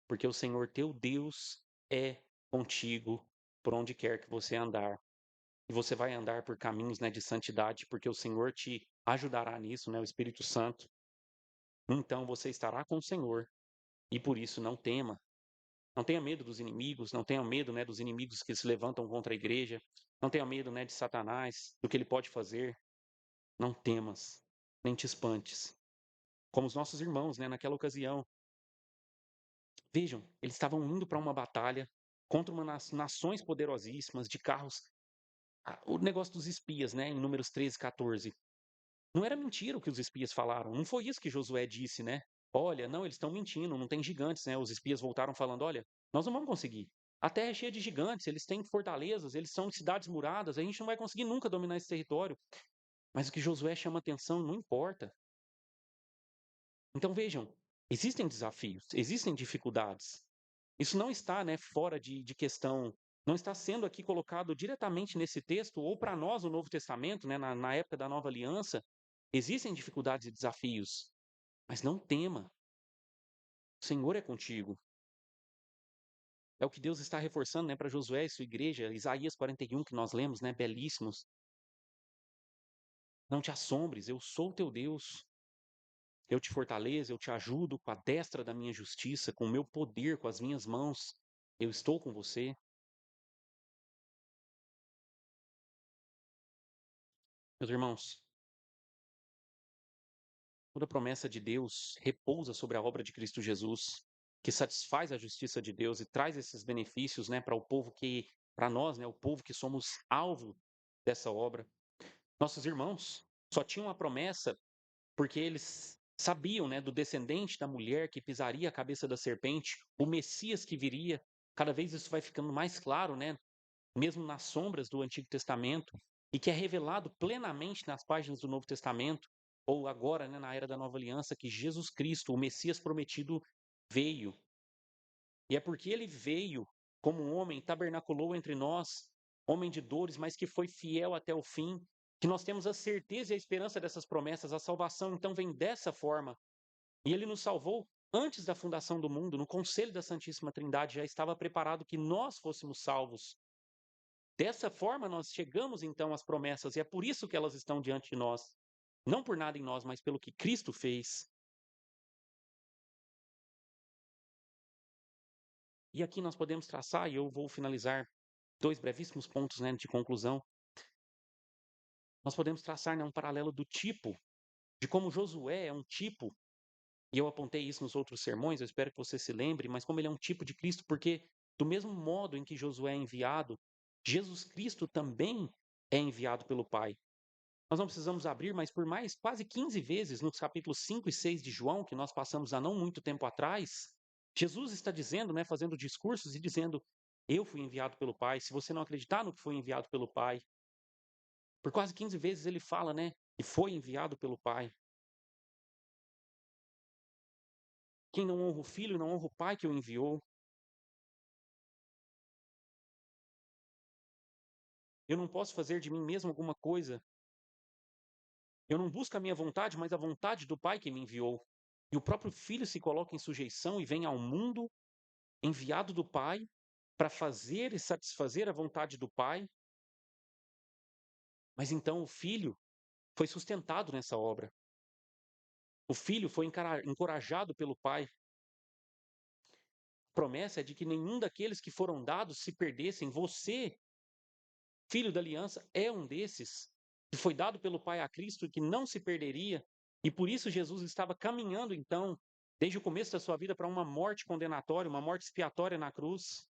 porque o Senhor teu Deus é contigo por onde quer que você andar. E você vai andar por caminhos, né, de santidade, porque o Senhor te ajudará nisso, né, o Espírito Santo. Então você estará com o Senhor e por isso não tema. Não tenha medo dos inimigos, não tenha medo, né, dos inimigos que se levantam contra a igreja. Não tenha medo, né, de Satanás, do que ele pode fazer. Não temas, nem te espantes. Como os nossos irmãos, né, naquela ocasião. Vejam, eles estavam indo para uma batalha contra uma nações poderosíssimas de carros. O negócio dos espias, né, em Números 13, 14. Não era mentira o que os espias falaram. Não foi isso que Josué disse, né? Olha, não, eles estão mentindo, não tem gigantes, né? Os espias voltaram falando: olha, nós não vamos conseguir. A terra é cheia de gigantes, eles têm fortalezas, eles são cidades muradas, a gente não vai conseguir nunca dominar esse território. Mas o que Josué chama atenção não importa. Então vejam, existem desafios, existem dificuldades. Isso não está, né, fora de questão, não está sendo aqui colocado diretamente nesse texto, ou para nós, o Novo Testamento, né, na época da Nova Aliança, existem dificuldades e desafios, mas não tema, o Senhor é contigo. É o que Deus está reforçando, né, para Josué e sua igreja, Isaías 41, que nós lemos, né, belíssimos. Não te assombres, eu sou teu Deus. Eu te fortaleço, eu te ajudo com a destra da minha justiça, com o meu poder, com as minhas mãos. Eu estou com você. Meus irmãos, toda promessa de Deus repousa sobre a obra de Cristo Jesus, que satisfaz a justiça de Deus e traz esses benefícios, né, para o povo que, para nós, né, o povo que somos alvo dessa obra. Nossos irmãos só tinham a promessa porque eles sabiam, né, do descendente da mulher que pisaria a cabeça da serpente, o Messias que viria. Cada vez isso vai ficando mais claro, né, mesmo nas sombras do Antigo Testamento, e que é revelado plenamente nas páginas do Novo Testamento, ou agora, né, na era da Nova Aliança, que Jesus Cristo, o Messias prometido, veio. E é porque ele veio como um homem, tabernaculou entre nós, homem de dores, mas que foi fiel até o fim, que nós temos a certeza e a esperança dessas promessas. A salvação, então, vem dessa forma. E ele nos salvou antes da fundação do mundo, no conselho da Santíssima Trindade, já estava preparado que nós fôssemos salvos. Dessa forma, nós chegamos então às promessas, e é por isso que elas estão diante de nós. Não por nada em nós, mas pelo que Cristo fez. E aqui nós podemos traçar, e eu vou finalizar 2 brevíssimos pontos, né, de conclusão. Nós podemos traçar, né, um paralelo do tipo, de como Josué é um tipo, e eu apontei isso nos outros sermões, eu espero que você se lembre, mas como ele é um tipo de Cristo, porque do mesmo modo em que Josué é enviado, Jesus Cristo também é enviado pelo Pai. Nós não precisamos abrir, mas por mais quase 15 vezes nos capítulos 5 e 6 de João, que nós passamos há não muito tempo atrás, Jesus está dizendo, né, fazendo discursos e dizendo: eu fui enviado pelo Pai. Se você não acreditar no que foi enviado pelo Pai, por quase 15 vezes ele fala, né, que foi enviado pelo Pai. Quem não honra o Filho, não honra o Pai que o enviou. Eu não posso fazer de mim mesmo alguma coisa. Eu não busco a minha vontade, mas a vontade do Pai que me enviou. E o próprio Filho se coloca em sujeição e vem ao mundo enviado do Pai para fazer e satisfazer a vontade do Pai. Mas então o Filho foi sustentado nessa obra. O Filho foi encorajado pelo Pai. A promessa é de que nenhum daqueles que foram dados se perdessem. Você, filho da aliança, é um desses que foi dado pelo Pai a Cristo e que não se perderia. E por isso Jesus estava caminhando, então, desde o começo da sua vida, para uma morte condenatória, uma morte expiatória na cruz.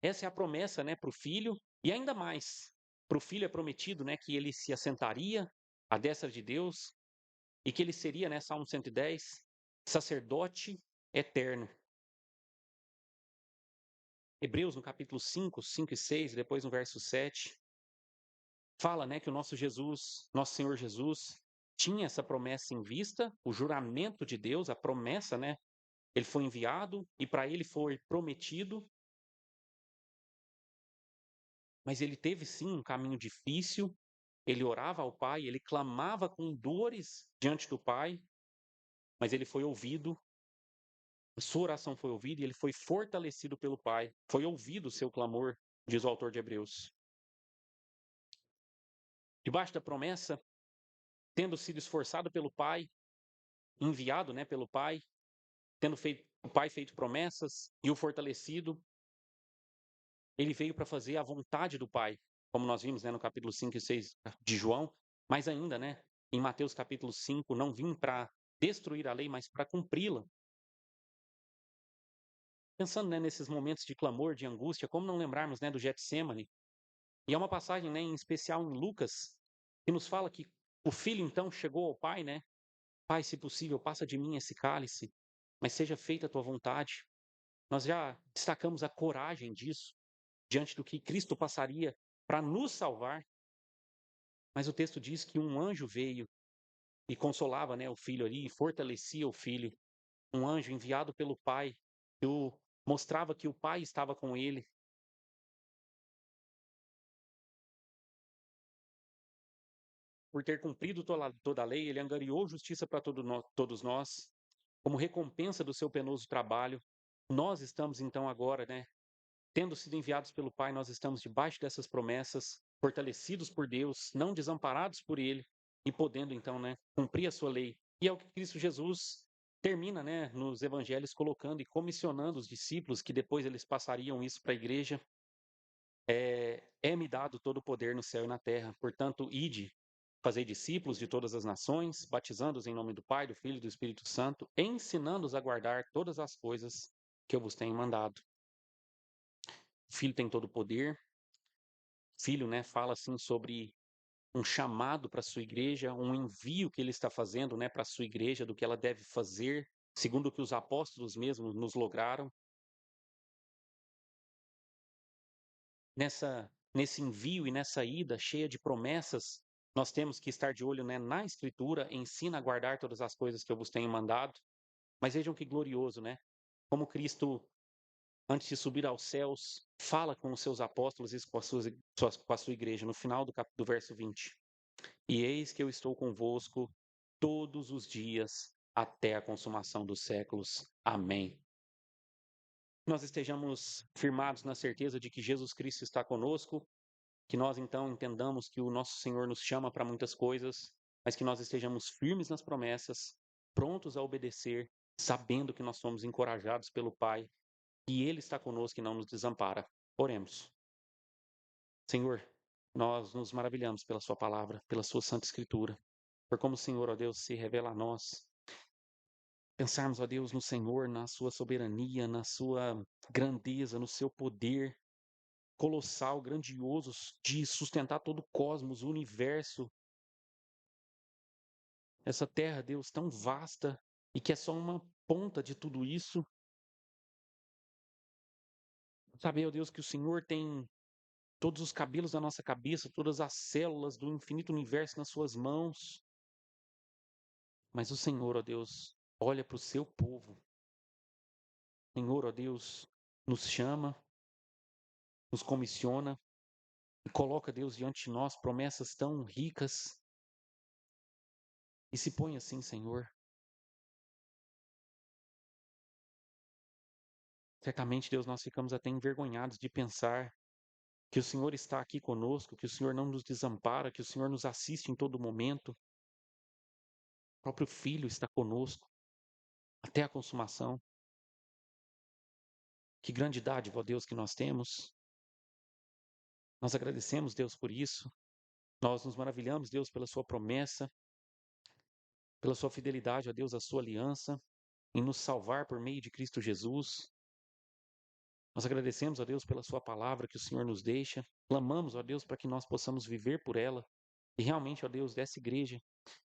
Essa é a promessa, né, para o filho, e ainda mais, para o filho é prometido, né, que ele se assentaria à destra de Deus e que ele seria, né, Salmo 110, sacerdote eterno. Hebreus, no capítulo 5, 5 e 6, depois no verso 7, fala, né, que o nosso Jesus, nosso Senhor Jesus, tinha essa promessa em vista, o juramento de Deus, a promessa, né? Ele foi enviado e para ele foi prometido, mas ele teve sim um caminho difícil. Ele orava ao Pai, ele clamava com dores diante do Pai, mas ele foi ouvido, a sua oração foi ouvida e ele foi fortalecido pelo Pai. Foi ouvido o seu clamor, diz o autor de Hebreus. Debaixo da promessa, tendo sido esforçado pelo Pai, enviado, né, pelo Pai, tendo feito o Pai feito promessas e o fortalecido, ele veio para fazer a vontade do Pai, como nós vimos, né, no capítulo 5 e 6 de João, mas ainda, né, em Mateus capítulo 5, não vim para destruir a lei, mas para cumpri-la. Pensando, né, nesses momentos de clamor, de angústia, como não lembrarmos, né, do Getsemane? E é uma passagem, né, em especial em Lucas, que nos fala que o filho então chegou ao pai, né? Pai, se possível, passa de mim esse cálice, mas seja feita a tua vontade. Nós já destacamos a coragem disso, diante do que Cristo passaria para nos salvar. Mas o texto diz que um anjo veio e consolava, né, o filho ali, e fortalecia o filho. Um anjo enviado pelo pai, que o mostrava que o pai estava com ele. Por ter cumprido toda a lei, ele angariou justiça para todos nós, como recompensa do seu penoso trabalho. Nós estamos então agora, né, tendo sido enviados pelo Pai, nós estamos debaixo dessas promessas, fortalecidos por Deus, não desamparados por Ele e podendo então, né, cumprir a sua lei. E é o que Cristo Jesus termina, né, nos evangelhos colocando e comissionando os discípulos, que depois eles passariam isso para a igreja. É-me dado todo o poder no céu e na terra. Portanto, ide, fazei discípulos de todas as nações, batizando-os em nome do Pai, do Filho e do Espírito Santo, ensinando-os a guardar todas as coisas que eu vos tenho mandado. O Filho tem todo o poder. O Filho, né, fala assim sobre um chamado para a sua igreja, um envio que ele está fazendo, né, para a sua igreja, do que ela deve fazer, segundo o que os apóstolos mesmos nos lograram. Nesse envio e nessa ida cheia de promessas, nós temos que estar de olho, né, na Escritura, ensina a guardar todas as coisas que eu vos tenho mandado. Mas vejam que glorioso, né? Como Cristo, antes de subir aos céus, fala com os seus apóstolos e com a sua igreja, no final do verso 20. E eis que eu estou convosco todos os dias até a consumação dos séculos. Amém. Nós estejamos firmados na certeza de que Jesus Cristo está conosco, que nós então entendamos que o nosso Senhor nos chama para muitas coisas, mas que nós estejamos firmes nas promessas, prontos a obedecer, sabendo que nós somos encorajados pelo Pai, e Ele está conosco e não nos desampara. Oremos. Senhor, nós nos maravilhamos pela Sua palavra, pela Sua Santa Escritura, por como o Senhor, ó Deus, se revela a nós. Pensarmos, ó Deus, no Senhor, na Sua soberania, na Sua grandeza, no Seu poder colossal, grandioso, de sustentar todo o cosmos, o universo, essa terra, Deus, tão vasta e que é só uma ponta de tudo isso. Saber, ó Deus, que o Senhor tem todos os cabelos da nossa cabeça, todas as células do infinito universo nas suas mãos. Mas o Senhor, ó Deus, olha para o seu povo. O Senhor, ó Deus, nos chama, nos comissiona e coloca, Deus, diante de nós promessas tão ricas. E se põe assim, Senhor. Certamente, Deus, nós ficamos até envergonhados de pensar que o Senhor está aqui conosco, que o Senhor não nos desampara, que o Senhor nos assiste em todo momento. O próprio Filho está conosco até a consumação. Que grande dádiva, ó Deus, que nós temos. Nós agradecemos, Deus, por isso. Nós nos maravilhamos, Deus, pela sua promessa, pela sua fidelidade, ó Deus, à sua aliança, em nos salvar por meio de Cristo Jesus. Nós agradecemos, ó Deus, pela sua palavra que o Senhor nos deixa. Clamamos, ó Deus, para que nós possamos viver por ela. E realmente, ó Deus, dessa igreja,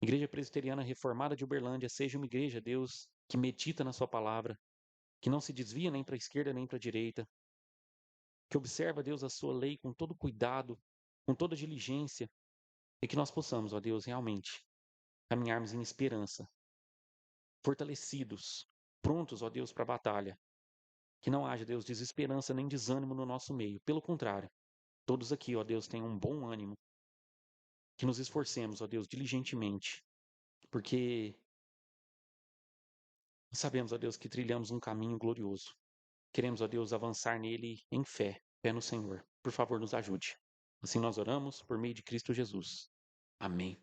Igreja Presbiteriana Reformada de Uberlândia, seja uma igreja, Deus, que medita na sua palavra, que não se desvia nem para a esquerda nem para a direita, que observa, Deus, a sua lei com todo cuidado, com toda diligência, e que nós possamos, ó Deus, realmente caminharmos em esperança, fortalecidos, prontos, ó Deus, para a batalha. Que não haja, Deus, desesperança nem desânimo no nosso meio. Pelo contrário, todos aqui, ó Deus, tenham um bom ânimo. Que nos esforcemos, ó Deus, diligentemente, porque sabemos, ó Deus, que trilhamos um caminho glorioso. Queremos, ó Deus, avançar nele em fé, fé no Senhor. Por favor, nos ajude. Assim nós oramos por meio de Cristo Jesus. Amém.